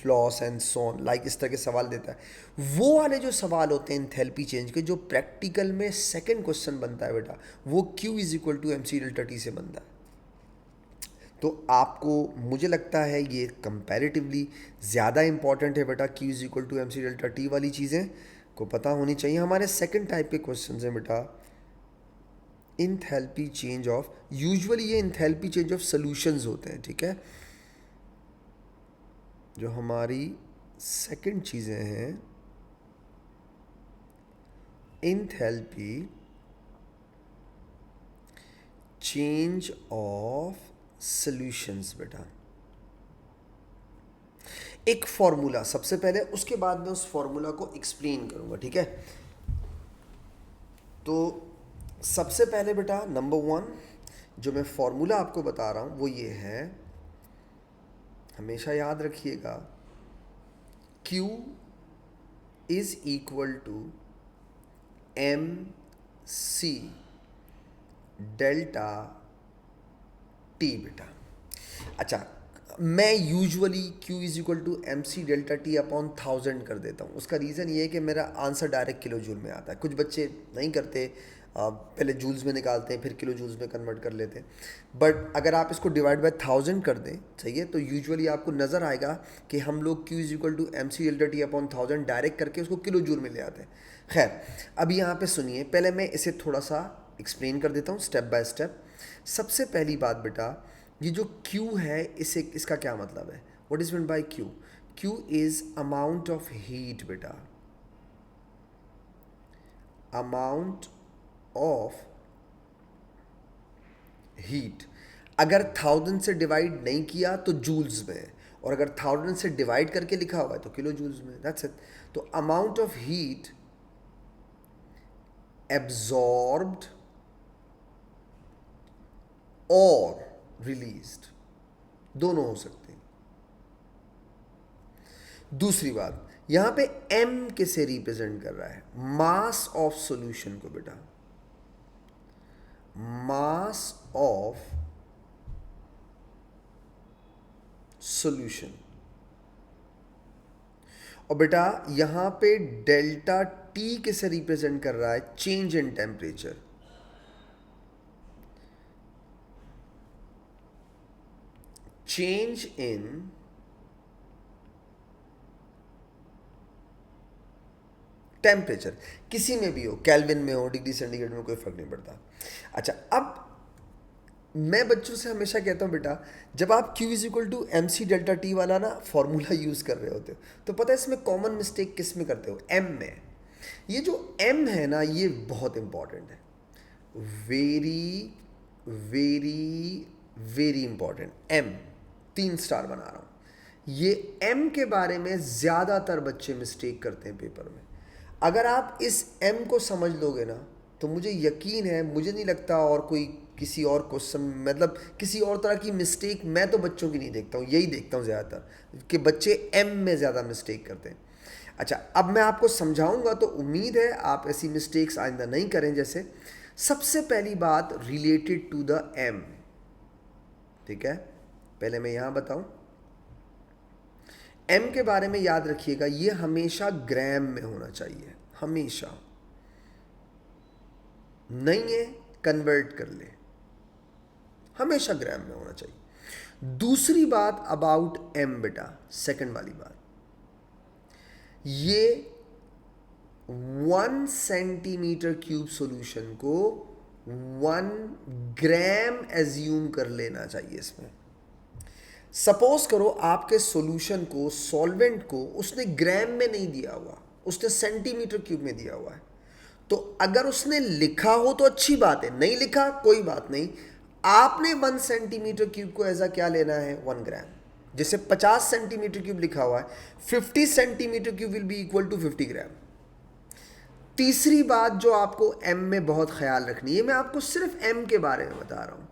loss and so on like इस तरह के सवाल देता है। वो वाले जो सवाल होते हैं इंथैल्पी चेंज के, जो प्रैक्टिकल में सेकंड क्वेश्चन बनता है बेटा, वो Q is equal to MC delta T से बनता है। तो आपको, मुझे लगता है ये कंपैरेटिवली ज़्यादा इंपॉर्टेंट है बेटा, Q is equal to MC delta T वाली चीज़ें को पता होनी चाहिए। हमारे सेकंड टाइप के क्वेश्चन हैं बेटा, इंथैल्पी चेंज ऑफ, यूजुअली ये इंथैल्पी चेंज ऑफ सॉल्यूशंस होते हैं। ठीक है, जो हमारी सेकंड चीज़ें हैं, इंथैल्पी चेंज ऑफ सॉल्यूशंस बेटा। एक फॉर्मूला सबसे पहले, उसके बाद मैं उस फॉर्मूला को एक्सप्लेन करूंगा। ठीक है, तो सबसे पहले बेटा नंबर 1 जो मैं फॉर्मूला आपको बता रहा हूं वो ये है, हमेशा याद रखिएगा, Q is equal to MC delta T बेटा। अच्छा, मैं usually Q is equal to MC delta T upon 1000 कर देता हूँ। उसका रीज़न ये है कि मेरा आंसर डायरेक्ट किलो जूल में आता है। कुछ बच्चे नहीं करते, पहले जूल्स में निकालते हैं फिर किलो जूल्स में कन्वर्ट कर लेते हैं। बट अगर आप इसको डिवाइड बाय 1000 कर दें, चाहिए, तो यूजुअली आपको नज़र आएगा कि हम लोग Q is equal to MC delta T upon 1000 direct करके उसको किलो जूल में ले आते हैं। खैर, अब यहाँ पे सुनिए, पहले मैं इसे थोड़ा सा एक्सप्लेन कर देता हूँ स्टेप बाय स्टेप। सबसे पहली बात बेटा, ये जो Q है, इसे, इसका क्या मतलब है, what is mean by Q? Q is amount of heat बेटा, अमाउंट ऑफ हीट। अगर 1000 से डिवाइड नहीं किया तो जूल्स में है, और अगर 1000 से डिवाइड करके लिखा हुआ है तो किलो जूल्स में। That's it. तो अमाउंट ऑफ हीट एब्जॉर्ब्ड और रिलीज्ड, दोनों हो सकते हैं। दूसरी बात, यहां पे M किसे रिप्रेजेंट कर रहा है? मास ऑफ सॉल्यूशन को बेटा, मास ऑफ सॉल्यूशन। और बेटा यहां पे डेल्टा T किसे रिप्रेजेंट कर रहा है? Change in temperature. Change in temperature, किसी में भी हो, केल्विन में हो, डिग्री सेंटीग्रेड में, कोई फर्क नहीं पड़ता। अच्छा, अब मैं बच्चों से हमेशा कहता हूँ बेटा, जब आप Q is equal to MC delta T वाला ना फॉर्मूला यूज़ कर रहे होते हो, तो पता है इसमें कॉमन मिस्टेक किस में करते हो? M में। ये जो M है ना, ये बहुत इंपॉर्टेंट है, very very very important. M 3 star बना रहा हूँ। ये M के बारे में ज़्यादातर बच्चे मिस्टेक करते हैं पेपर में। अगर आप इस M को समझ लोगे ना, तो मुझे यकीन है, मुझे नहीं लगता और कोई किसी और क्वेश्चन, मतलब किसी और तरह की मिस्टेक मैं तो बच्चों की नहीं देखता हूँ, यही देखता हूँ ज़्यादातर कि बच्चे M में ज़्यादा मिस्टेक करते हैं। अच्छा, अब मैं आपको समझाऊंगा, तो उम्मीद है आप ऐसी मिस्टेक्स आइंदा नहीं करें। जैसे सबसे पहली बात रिलेटेड टू द M, ठीक है, पहले मैं यहां बताऊं, एम के बारे में याद रखिएगा, ये हमेशा ग्राम में होना चाहिए, हमेशा। नहीं है, कन्वर्ट कर ले, हमेशा ग्राम में होना चाहिए। दूसरी बात अबाउट एम बेटा, सेकंड वाली बात, ये 1 सेंटीमीटर क्यूब सॉल्यूशन को 1 ग्राम एज्यूम कर लेना चाहिए इसमें। सपोज करो आपके सॉल्यूशन को, सॉल्वेंट को उसने ग्राम में नहीं दिया हुआ, उसने सेंटीमीटर क्यूब में दिया हुआ है। तो अगर उसने लिखा हो तो अच्छी बात है, नहीं लिखा कोई बात नहीं। आपने 1 सेंटीमीटर क्यूब को ऐसा क्या लेना है, 1 ग्राम। जैसे 50 सेंटीमीटर क्यूब लिखा हुआ है, 50 centimetre cube will be equal to 50 gram. तीसरी बात जो आपको एम में बहुत ख्याल रखनी है, मैं आपको सिर्फ एम के बारे में बता रहा हूं।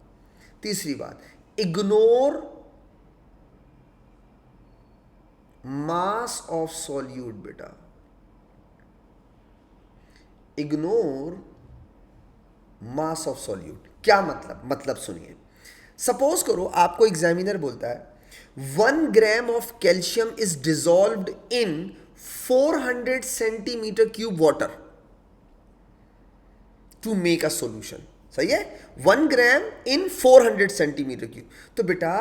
तीसरी बात, इग्नोर मास ऑफ सॉल्यूट बेटा, इग्नोर मास ऑफ सॉल्यूट। क्या मतलब सुनिए। सपोज करो आपको एग्जामिनर बोलता है 1 gram of calcium is dissolved in 400 centimetre cube water to make a solution. सही है, 1 ग्राम इन 400 सेंटीमीटर क्यूब। तो बेटा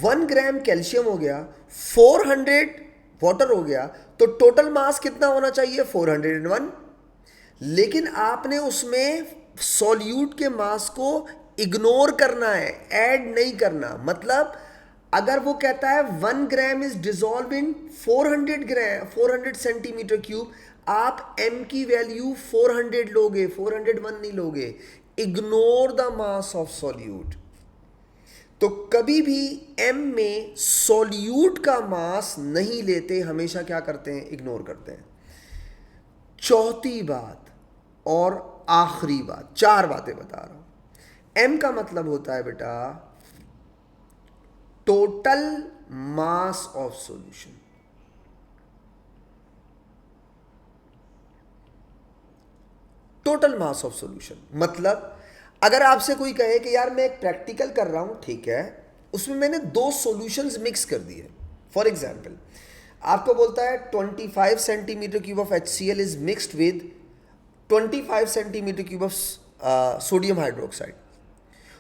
1 ग्राम कैल्शियम हो गया, 400 वाटर हो गया, तो टोटल मास कितना होना चाहिए, 401। लेकिन आपने उसमें सॉल्यूट के मास को इग्नोर करना है, ऐड नहीं करना। मतलब अगर वो कहता है 1 gram is dissolve in 400 centimetre cube, आप m की वैल्यू 400 लोगे, 401 नहीं लोगे। Ignore the mass of solute. तो कभी भी m में सॉल्यूट का मास नहीं लेते, हमेशा क्या करते हैं, इग्नोर करते हैं। चौथी बात और आखिरी बात, 4 बातें बता रहा हूं। m का मतलब होता है बेटा total mass of solution. Total mass of solution मतलब अगर आपसे कोई कहे कि यार मैं एक प्रैक्टिकल कर रहा हूं, ठीक है, उसमें मैंने 2 सॉल्यूशंस मिक्स कर दिए। फॉर एग्जांपल आपको बोलता है 25 centimetre cube of HCl is mixed with 25 centimetre cube of sodium hydroxide.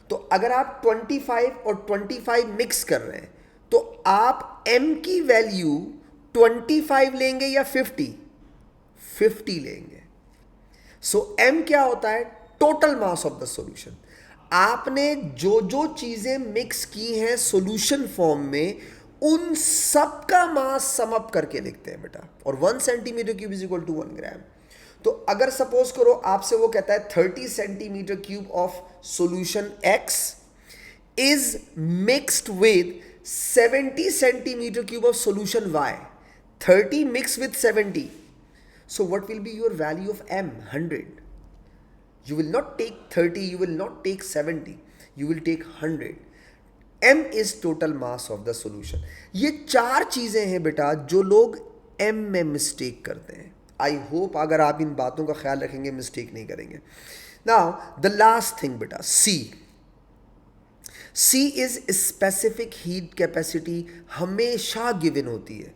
तो अगर आप 25 और 25 मिक्स कर रहे हैं, तो आप m की वैल्यू 25 लेंगे या 50 लेंगे। सो m क्या होता है, total mass of the solution. आपने जो जो चीजें मिक्स की हैं सॉल्यूशन फॉर्म में, उन सब का मास सम अप करके लिखते हैं बेटा। और 1 centimetre cube is equal to 1 gram. तो अगर सपोज करो आपसे वो कहता है 30 centimetre cube of solution x is mixed with 70 centimetre cube of solution y, 30 mix with 70, so what will be your value of m, 100. You will not take 30, you will not take 70, you will take 100. m is total mass of the solution. ये 4 चीजें हैं बेटा जो लोग m में mistake करते हैं। I hope अगर आप इन बातों का ख्याल रखेंगे मिस्टेक नहीं करेंगे। नाउ द लास्ट थिंग बेटा, C is specific heat capacity, हमेशा गिवन होती है।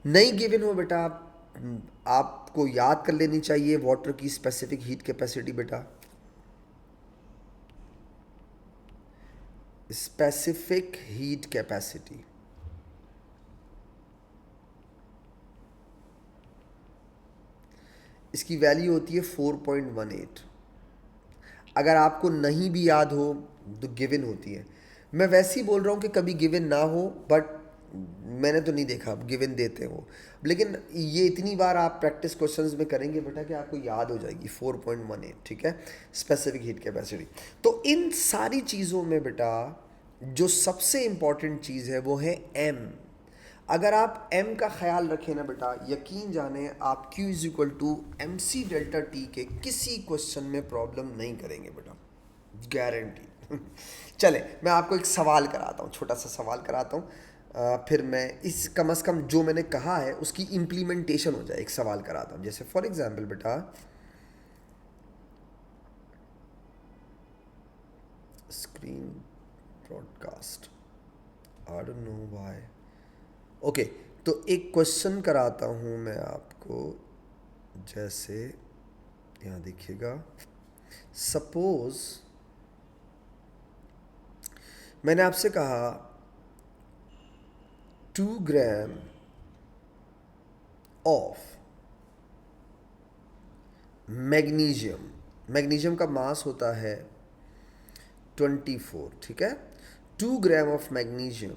नहीं गिवन हो बेटा, आपको याद कर लेनी चाहिए वाटर की स्पेसिफिक हीट कैपेसिटी बेटा। स्पेसिफिक हीट कैपेसिटी इसकी वैल्यू होती है 4.18। अगर आपको नहीं भी याद हो तो गिवन होती है। मैं वैसे ही बोल रहा हूँ कि कभी गिवन ना हो, बट मैंने तो नहीं देखा गिवन देते हो। लेकिन ये इतनी बार आप प्रैक्टिस क्वेश्चंस में करेंगे बेटा कि आपको याद हो जाएगी 4.18, ठीक है, स्पेसिफिक हीट कैपेसिटी। तो इन सारी चीज़ों में बेटा जो सबसे इंपॉर्टेंट चीज़ है वो है m। अगर आप m का ख्याल रखें ना बेटा, यकीन जाने आप q is equal to M C delta T के किसी क्वेश्चन में प्रॉब्लम नहीं करेंगे बेटा, गारंटी। चले मैं आपको एक सवाल कराता हूँ, छोटा सा सवाल कराता हूँ, फिर मैं इस कम से कम जो मैंने कहा है उसकी इम्प्लीमेंटेशन हो जाए। एक सवाल कराता हूँ, जैसे फॉर एग्जाम्पल बेटा screen broadcast, I don't know why. Okay, तो एक क्वेश्चन कराता हूँ मैं आपको, जैसे यहाँ देखिएगा, सपोज मैंने आपसे कहा 2 ग्राम ऑफ मैग्नीशियम, मैग्नीशियम का मास होता है 24, ठीक है। 2 gram of magnesium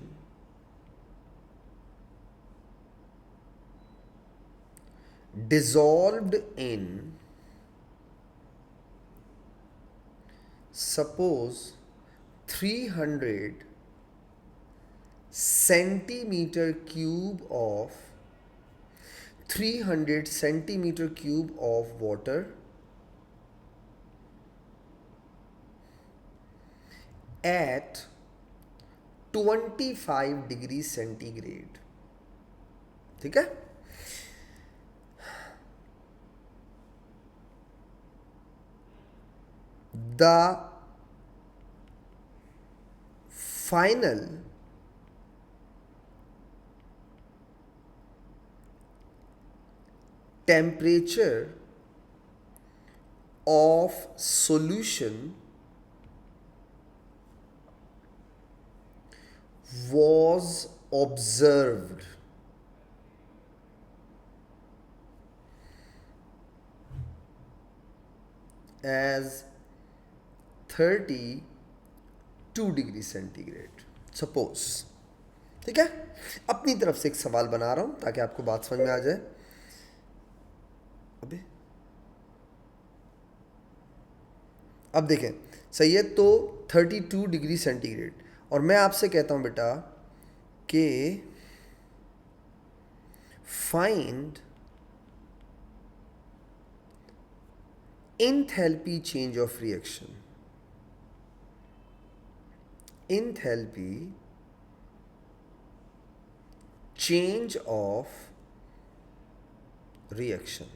dissolved in, suppose 300 centimeter cube of 300 centimeter cube of water at 25 degree centigrade, ठीक है। The final temperature of solution was observed as 32 degree centigrade, suppose, ठीक है। अपनी तरफ से एक सवाल बना रहा हूं ताकि आपको बात समझ में आ जाए। अबे अब देखें, सही है, तो 32 डिग्री सेंटीग्रेड, और मैं आपसे कहता हूं बेटा कि find enthalpy change of reaction, enthalpy change of reaction।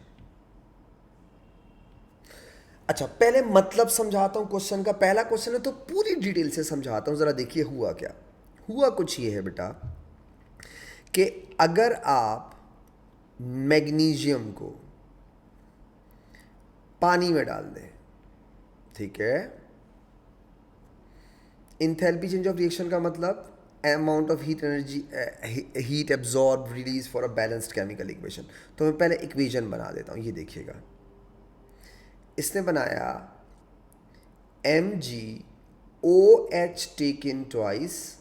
अच्छा, पहले मतलब समझाता हूं क्वेश्चन का। पहला क्वेश्चन है तो पूरी डिटेल से समझाता हूं, जरा देखिए हुआ क्या। हुआ कुछ ये है बेटा कि अगर आप मैग्नीशियम को पानी में डाल दें, ठीक है, इंथैल्पी चेंज ऑफ रिएक्शन का मतलब amount of heat energy, heat absorb release for a balanced chemical equation. तो मैं पहले इक्वेशन बना देता हूं, ये देखिएगा। इसने बनाया MgOH टेकन ट्वाइस,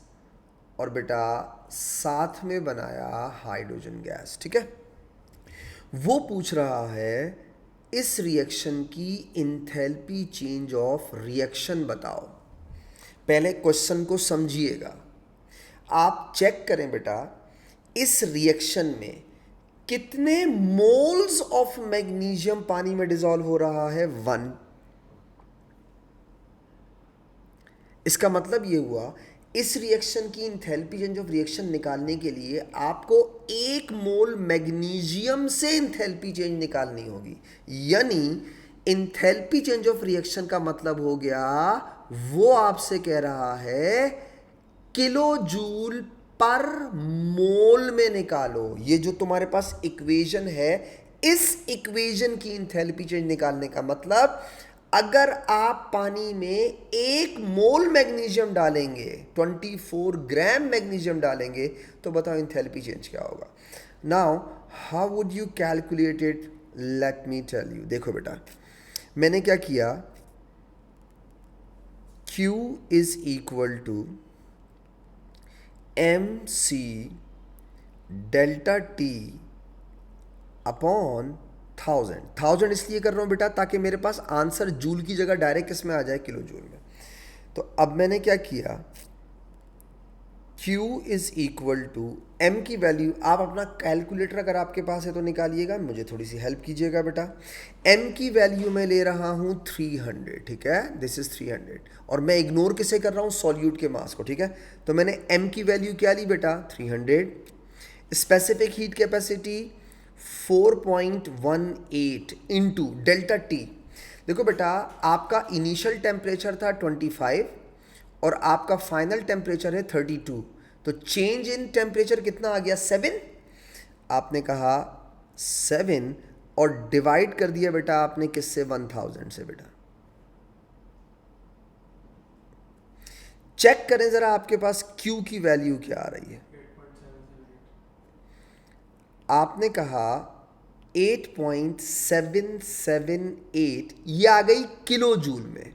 और बेटा साथ में बनाया हाइड्रोजन गैस, ठीक है। वो पूछ रहा है इस रिएक्शन की इंथैल्पी चेंज ऑफ रिएक्शन बताओ। पहले क्वेश्चन को समझिएगा, आप चेक करें बेटा इस रिएक्शन में कितने मोल्स ऑफ मैग्नीशियम पानी में डिसॉल्व हो रहा है, 1। इसका मतलब ये हुआ इस रिएक्शन की इंथैल्पी चेंज ऑफ रिएक्शन निकालने के लिए आपको 1 मोल मैग्नीशियम से इंथैल्पी चेंज निकालनी होगी। यानी इंथैल्पी चेंज ऑफ रिएक्शन का मतलब हो गया, वो आपसे कह रहा है किलो जूल पर मोल में निकालो। ये जो तुम्हारे पास इक्वेशन है, इस इक्वेशन की इंथैल्पी चेंज निकालने का मतलब, अगर आप पानी में 1 मोल मैग्नीशियम डालेंगे, 24 ग्राम मैग्नीशियम डालेंगे, तो बताओ इंथैल्पी चेंज क्या होगा। Now how would you calculate it, let me tell you. देखो बेटा, मैंने क्या किया, Q is equal to MC delta T upon 1000 इसलिए कर रहा हूं बेटा ताकि मेरे पास आंसर जूल की जगह डायरेक्ट किस में आ जाए, किलो जूल में। तो अब मैंने क्या किया, Q is equal to M की वैल्यू, आप अपना कैलकुलेटर अगर आपके पास है तो निकालिएगा, मुझे थोड़ी सी हेल्प कीजिएगा बेटा। M की वैल्यू मैं ले रहा हूं 300, ठीक है, दिस इज 300, और मैं इग्नोर किसे कर रहा हूं, सॉल्यूट के मास को, ठीक है। तो मैंने M की वैल्यू क्या ली बेटा, 300। Specific heat capacity 4.18 into delta T. देखो बेटा, आपका इनिशियल टेम्परेचर था 25 और आपका फाइनल टेम्परेचर है 32, तो चेंज इन टेम्परेचर कितना आ गया, 7। आपने कहा 7 और डिवाइड कर दिया बेटा आपने किससे, 1000 से। बेटा चेक करें ज़रा आपके पास Q की वैल्यू क्या आ रही है। आपने कहा 8.778, ये आ गई किलो जूल में,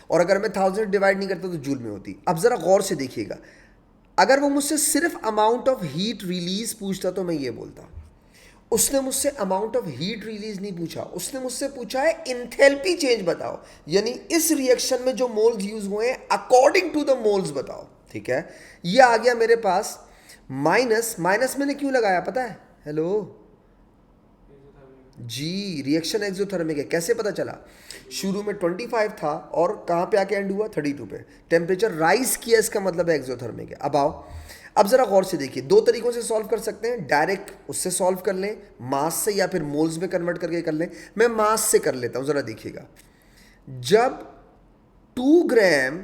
और अगर मैं 1000 डिवाइड नहीं करता तो जूल में होती। अब ज़रा गौर से देखिएगा, अगर वो मुझसे सिर्फ अमाउंट ऑफ हीट रिलीज पूछता तो मैं ये बोलता। उसने मुझसे अमाउंट ऑफ हीट रिलीज नहीं पूछा, उसने मुझसे पूछा है इंथैल्पी चेंज बताओ, यानी इस रिएक्शन में जो मोल्स यूज हुए हैं अकॉर्डिंग टू द मोल्स बताओ। ठीक है, ये आ गया मेरे पास माइनस। माइनस मैंने क्यों लगाया पता है? हेलो जी, रिएक्शन एक्सोथर्मिक है। कैसे पता चला? शुरू में 25 था और कहाँ पे आके एंड हुआ? 32 पे। टेम्परेचर राइज किया, इसका मतलब है एक्सोथर्मिक है। अब आओ, अब जरा गौर से देखिए, दो तरीकों से सॉल्व कर सकते हैं। डायरेक्ट उससे सॉल्व कर लें मास से, या फिर मोल्स में कन्वर्ट करके कर लें। मैं मास से कर लेता हूं, जरा देखिएगा। जब 2 ग्राम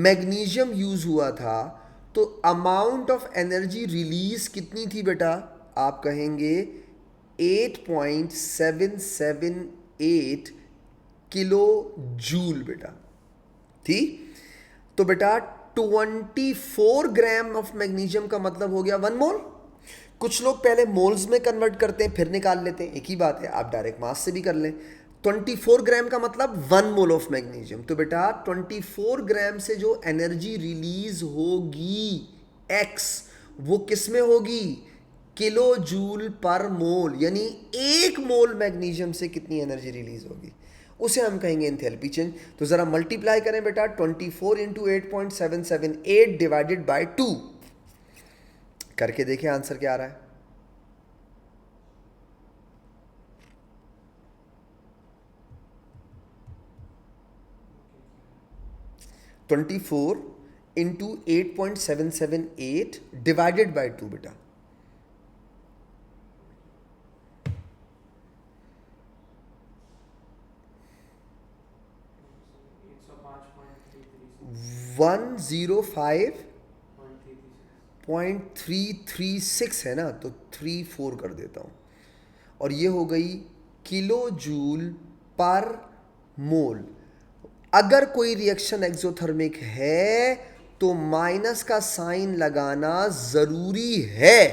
मैग्नीशियम यूज हुआ था तो अमाउंट ऑफ एनर्जी रिलीज कितनी थी बेटा? आप कहेंगे 8.778 किलो जूल बेटा, थी। तो बेटा 24 ग्राम ऑफ मैग्नीशियम का मतलब हो गया 1 मोल। कुछ लोग पहले मोल्स में कन्वर्ट करते हैं फिर निकाल लेते हैं, एक ही बात है। आप डायरेक्ट मास से भी कर लें। 24 ग्राम का मतलब 1 मोल ऑफ मैग्नीशियम। तो बेटा 24 ग्राम से जो एनर्जी रिलीज होगी एक्स, वो किस में होगी? किलो जूल पर मोल, यानी 1 मोल मैग्नीशियम से कितनी एनर्जी रिलीज होगी, उसे हम कहेंगे एंथैल्पी चेंज। तो जरा मल्टीप्लाई करें बेटा, 24 इंटू 8.778 डिवाइडेड बाय 2 करके देखें आंसर क्या आ रहा है। 24 इंटू 8.778 डिवाइडेड बाय 2 बेटा। वन 105.336 है ना, तो 34 कर देता हूं, और ये हो गई किलो जूल पर मोल। अगर कोई रिएक्शन एक्सोथर्मिक है तो माइनस का साइन लगाना जरूरी है।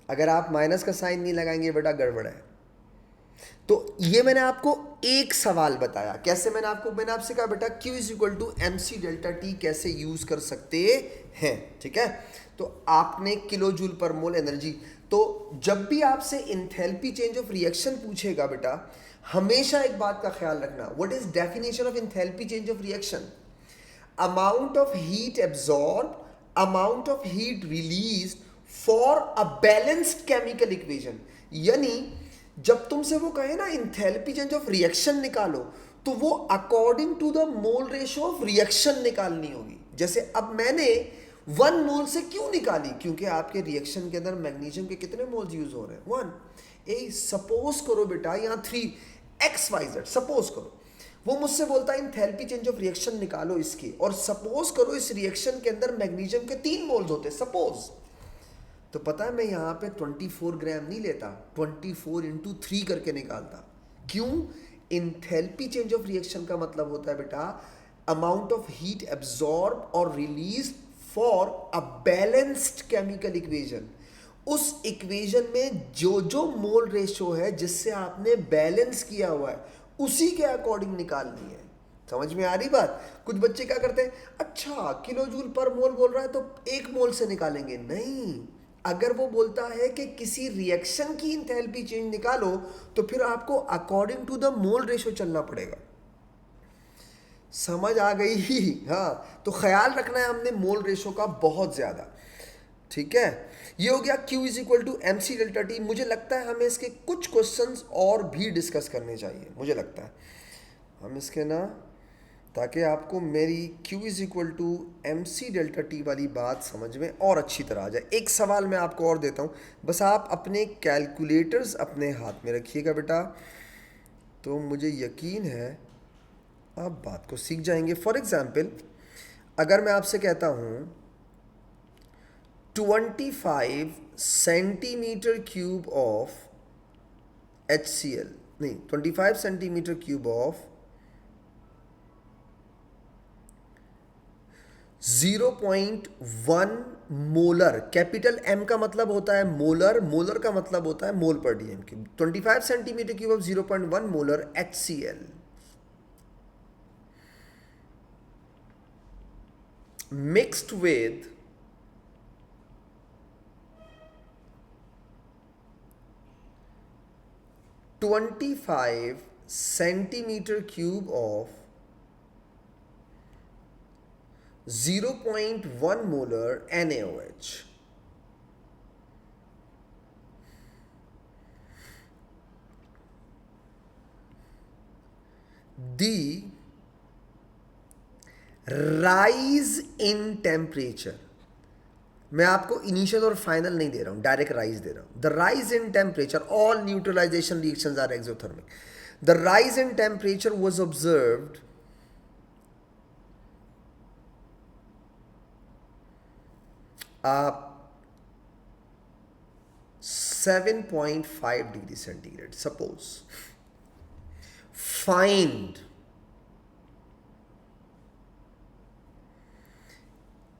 अगर आप माइनस का साइन नहीं लगाएंगे बेटा गड़बड़ है। तो ये मैंने आपको एक सवाल बताया। कैसे? मैंने आपसे कहा बेटा Q is equal to M C delta T कैसे यूज कर सकते हैं। ठीक है, तो आपने किलो जूल पर मोल एनर्जी। तो जब भी आपसे इंथैल्पी चेंज ऑफ रिएक्शन पूछेगा बेटा, हमेशा एक बात का ख्याल रखना, what is definition of enthalpy change of reaction? Amount of heat absorb, amount of heat release for a balanced chemical equation. यानी जब तुमसे वो कहे ना इंथैल्पी चेंज ऑफ रिएक्शन निकालो, तो वो according to the mole ratio of reaction निकालनी होगी। जैसे अब मैंने 1 मोल से क्यों निकाली? क्योंकि आपके रिएक्शन के अंदर मैग्नीशियम के कितने मोल्स यूज हो रहे हैं? 1। ए सपोज करो बेटा यहाँ 3 XYZ सपोज करो, वो मुझसे बोलता है इंथैल्पी चेंज ऑफ रिएक्शन निकालो इसकी, और सपोज करो इस रिएक्शन के अंदर मैग्नीशियम के 3 मोल्स होते सपोज। तो पता है मैं यहाँ पे 24 ग्राम नहीं लेता, 24 इंटू 3 करके निकालता। क्यों? इंथैल्पी चेंज ऑफ रिएक्शन का मतलब होता है बेटा अमाउंट ऑफ हीट एब्जॉर्ब और release for a balanced chemical equation. उस इक्वेशन में जो जो मोल रेशो है जिससे आपने बैलेंस किया हुआ है उसी के अकॉर्डिंग निकालनी है। समझ में आ रही बात? कुछ बच्चे क्या करते हैं, अच्छा किलो जूल पर मोल बोल रहा है तो 1 मोल से निकालेंगे। नहीं, अगर वो बोलता है कि किसी रिएक्शन की इंथैल्पी चेंज निकालो तो फिर आपको according to the mole ratio चलना पड़ेगा। समझ आ गई ही? हाँ, तो ख्याल रखना है हमने मोल रेशो का बहुत ज़्यादा। ठीक है, ये हो गया Q is equal to M C delta T. मुझे लगता है हमें इसके कुछ क्वेश्चंस और भी डिस्कस करने चाहिए, मुझे लगता है हम इसके ना, ताकि आपको मेरी Q is equal to M C delta T वाली बात समझ में और अच्छी तरह आ जाए। एक सवाल मैं आपको और देता हूँ, बस आप अपने कैलकुलेटर्स अपने हाथ में रखिएगा बेटा, तो मुझे यकीन है आप बात को सीख जाएंगे। फॉर एग्ज़ाम्पल, अगर मैं आपसे कहता हूँ 25 सेंटीमीटर क्यूब ऑफ HCl, नहीं 25 centimetre cube of 0.1 molar, capital M का मतलब होता है मोलर, मोलर का मतलब होता है मोल पर DM cube, 25 centimetre cube of 0.1 molar HCl mixed with 25 centimeter cube of 0.1 molar NaOH. The rise in temperature, मैं आपको इनिशियल और फाइनल नहीं दे रहा हूं, डायरेक्ट राइज दे रहा हूं. The rise in temperature, all neutralisation reactions are exothermic. The rise in temperature was observed 7.5 degree centigrade. Suppose find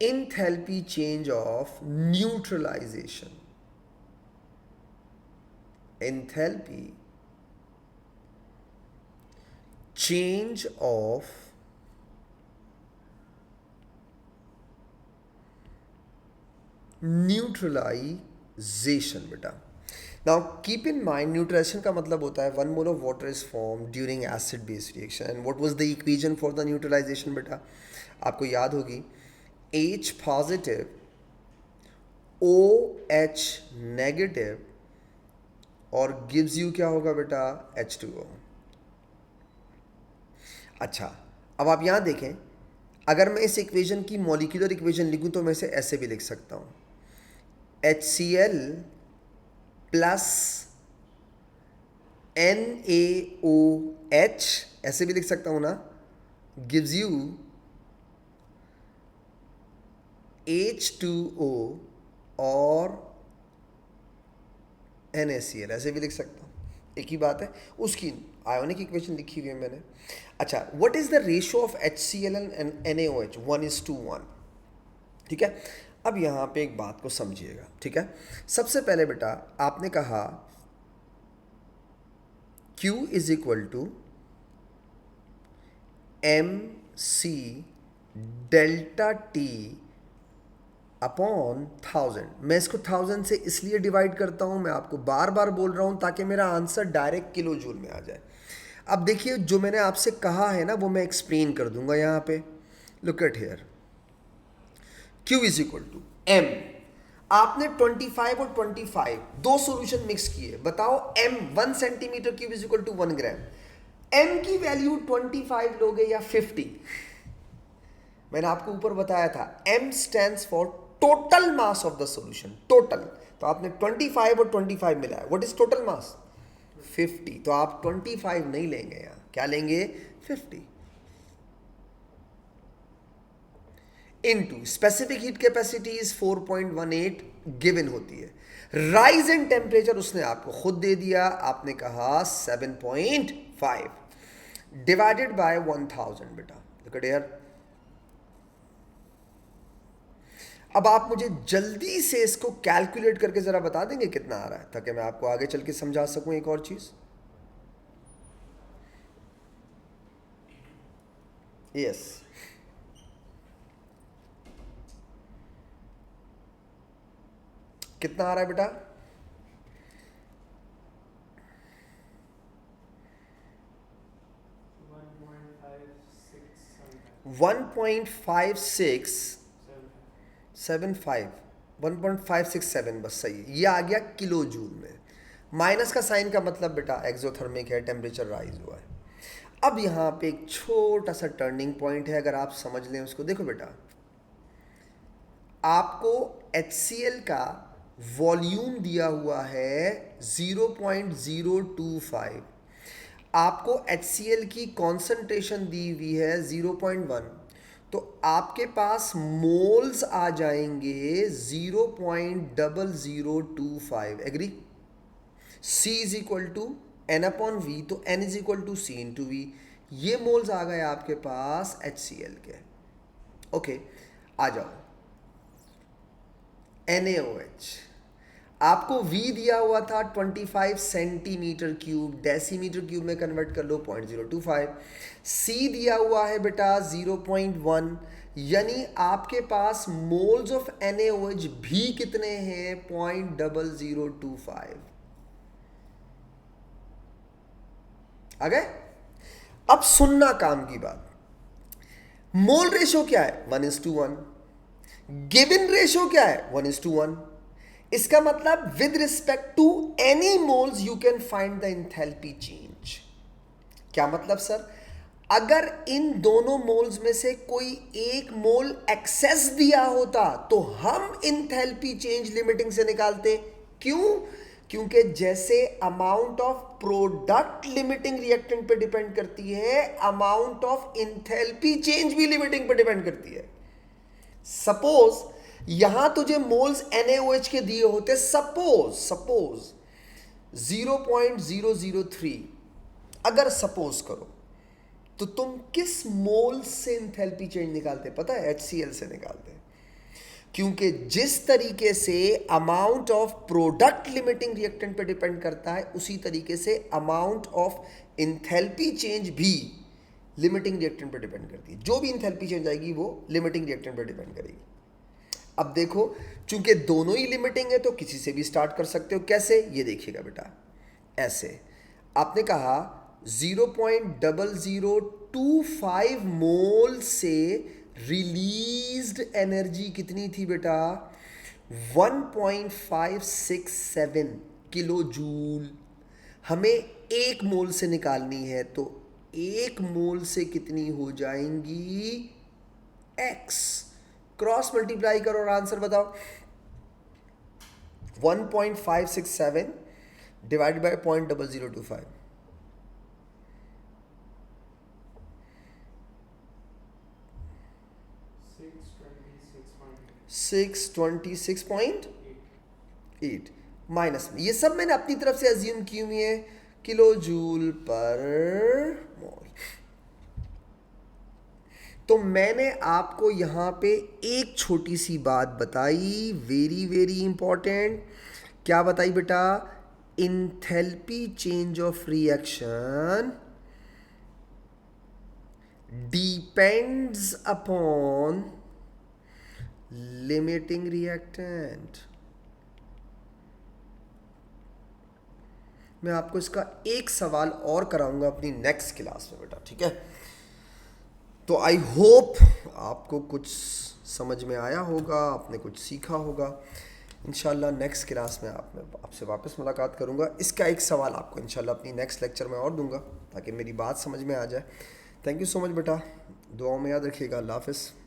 enthalpy change of neutralization. Enthalpy change of neutralisation बेटा. Now keep in mind, neutralisation का मतलब होता है 1 mole of water is form during acid base reaction. And what was the equation for the neutralisation बेटा? आपको याद होगी, H positive OH negative और गिव्स यू क्या होगा बेटा? H2O. अच्छा, अब आप यहां देखें, अगर मैं इस इक्वेशन की मॉलिक्यूलर इक्वेशन लिखूं तो मैं इसे ऐसे भी लिख सकता हूं, HCl प्लस NaOH, ऐसे भी लिख सकता हूं ना, गिव्स यू H2O और NaCl, ऐसे भी लिख सकता हूं. एक ही बात है, उसकी आयोनिक इक्वेशन लिखी हुई है मैंने. अच्छा, what is the ratio of HCl and NaOH? 1:1. ठीक है. अब यहां पे एक बात को समझिएगा. ठीक है, सबसे पहले बेटा आपने कहा Q is equal to MC delta T upon 1000. मैं इसको 1000 से इसलिए डिवाइड करता हूं, मैं आपको बार बार बोल रहा हूं ताकि मेरा आंसर डायरेक्ट किलो जूल में आ जाए. अब देखिए, जो मैंने आपसे कहा है ना वो मैं एक्सप्लेन कर दूंगा यहां पे. Look at here, Q is equal to M. आपने 25 और 25 दो सॉल्यूशन मिक्स किए, बताओ M 1 centimetre cube is equal to 1 gram. M की वैल्यू 25 लोगे या 50? मैंने आपको ऊपर बताया था M stands for total mass of the solution, total. तो आपने 25 और 25 मिलाया, व्हाट इज टोटल मास? 50. तो आप 25 नहीं लेंगे, यहां क्या लेंगे? 50 into specific heat capacity is 4.18 given होती है. राइज इन टेम्परेचर उसने आपको खुद दे दिया, आपने कहा 7.5 डिवाइडेड बाय 1000 बेटा. Look at here. अब आप मुझे जल्दी से इसको कैलकुलेट करके जरा बता देंगे कितना आ रहा है, ताकि मैं आपको आगे चल के समझा सकूं एक और चीज. यस, कितना आ रहा है बेटा? 1.5675, 1.567 बस सही है. ये आ गया किलो जूल में. माइनस का साइन का मतलब बेटा एक्सोथर्मिक है, टेम्परेचर राइज हुआ है. अब यहाँ पे एक छोटा सा टर्निंग पॉइंट है, अगर आप समझ लें उसको. देखो बेटा, आपको HCl का वॉल्यूम दिया हुआ है 0.025, आपको HCl की कॉन्सेंट्रेशन दी हुई है 0.1. तो आपके पास मोल्स आ जाएंगे 0.0025। Agree? C is equal to N upon V, तो N is equal to C into V. ये मोल्स आ गए आपके पास HCl के। ओके, आ जाओ NaOH। आपको V दिया हुआ था 25 सेंटीमीटर क्यूब, डेसीमीटर क्यूब में कन्वर्ट कर लो 0.025। C दिया हुआ है बेटा 0.1, यानी आपके पास मोल्स ऑफ NaOH भी कितने हैं? 0.0025। आ गए? अब सुनना काम की बात। मोल रेशो क्या है? 1:1। गिवन रेशो क्या है? 1:1। इसका मतलब with respect to any moles you can find the enthalpy change. क्या मतलब सर? अगर इन दोनों मोल्स में से कोई एक मोल एक्सेस दिया होता तो हम एंथैल्पी चेंज लिमिटिंग से निकालते। क्यों? क्योंकि जैसे amount of product limiting reactant पे डिपेंड करती है, अमाउंट ऑफ एंथैल्पी चेंज भी लिमिटिंग पे डिपेंड करती है। सपोज यहां तुझे मोल्स NaOH के दिए होते, सपोज 0.003, अगर सपोज करो, तो तुम किस मोल से एंथैल्पी चेंज निकालते? पता है? HCl से निकालते। क्योंकि जिस तरीके से amount of product limiting reactant पे डिपेंड करता है, उसी तरीके से अमाउंट ऑफ एंथैल्पी चेंज भी लिमिटिंग रिएक्टेंट पे डिपेंड करती है। जो भी एंथैल्पी चेंज आएगी वो लिमिटिंग रिएक्टेंट पे डिपेंड करेगी। अब देखो, चूंकि दोनों ही लिमिटिंग है तो किसी से भी स्टार्ट कर सकते हो। कैसे? ये देखिएगा बेटा, ऐसे आपने कहा 0.0025 मोल से रिलीज्ड एनर्जी कितनी थी बेटा? 1.567 किलो जूल। हमें एक मोल से निकालनी है, तो एक मोल से कितनी हो जाएंगी? x। क्रॉस मल्टीप्लाई करो और आंसर बताओ। 1.567 डिवाइडेड बाय 0.0025। 626.8 माइनस में, ये सब मैंने अपनी तरफ से अज्यूम की हुई है, किलो जूल पर मोल। तो मैंने आपको यहां पे एक छोटी सी बात बताई, वेरी वेरी इंपॉर्टेंट। क्या बताई बेटा? Enthalpy change of reaction depends upon limiting reactant. मैं आपको इसका एक सवाल और कराऊंगा अपनी नेक्स्ट क्लास में बेटा, ठीक है? तो आई होप आपको कुछ समझ में आया होगा, आपने कुछ सीखा होगा। इंशाल्लाह नेक्स्ट क्लास में आपसे वापस मुलाकात करूंगा। इसका एक सवाल आपको इंशाल्लाह अपनी नेक्स्ट लेक्चर में और दूंगा, ताकि मेरी बात समझ में आ जाए। थैंक यू सो मच बेटा, दुआओं में याद रखिएगा। अल्लाह हाफ़िज़।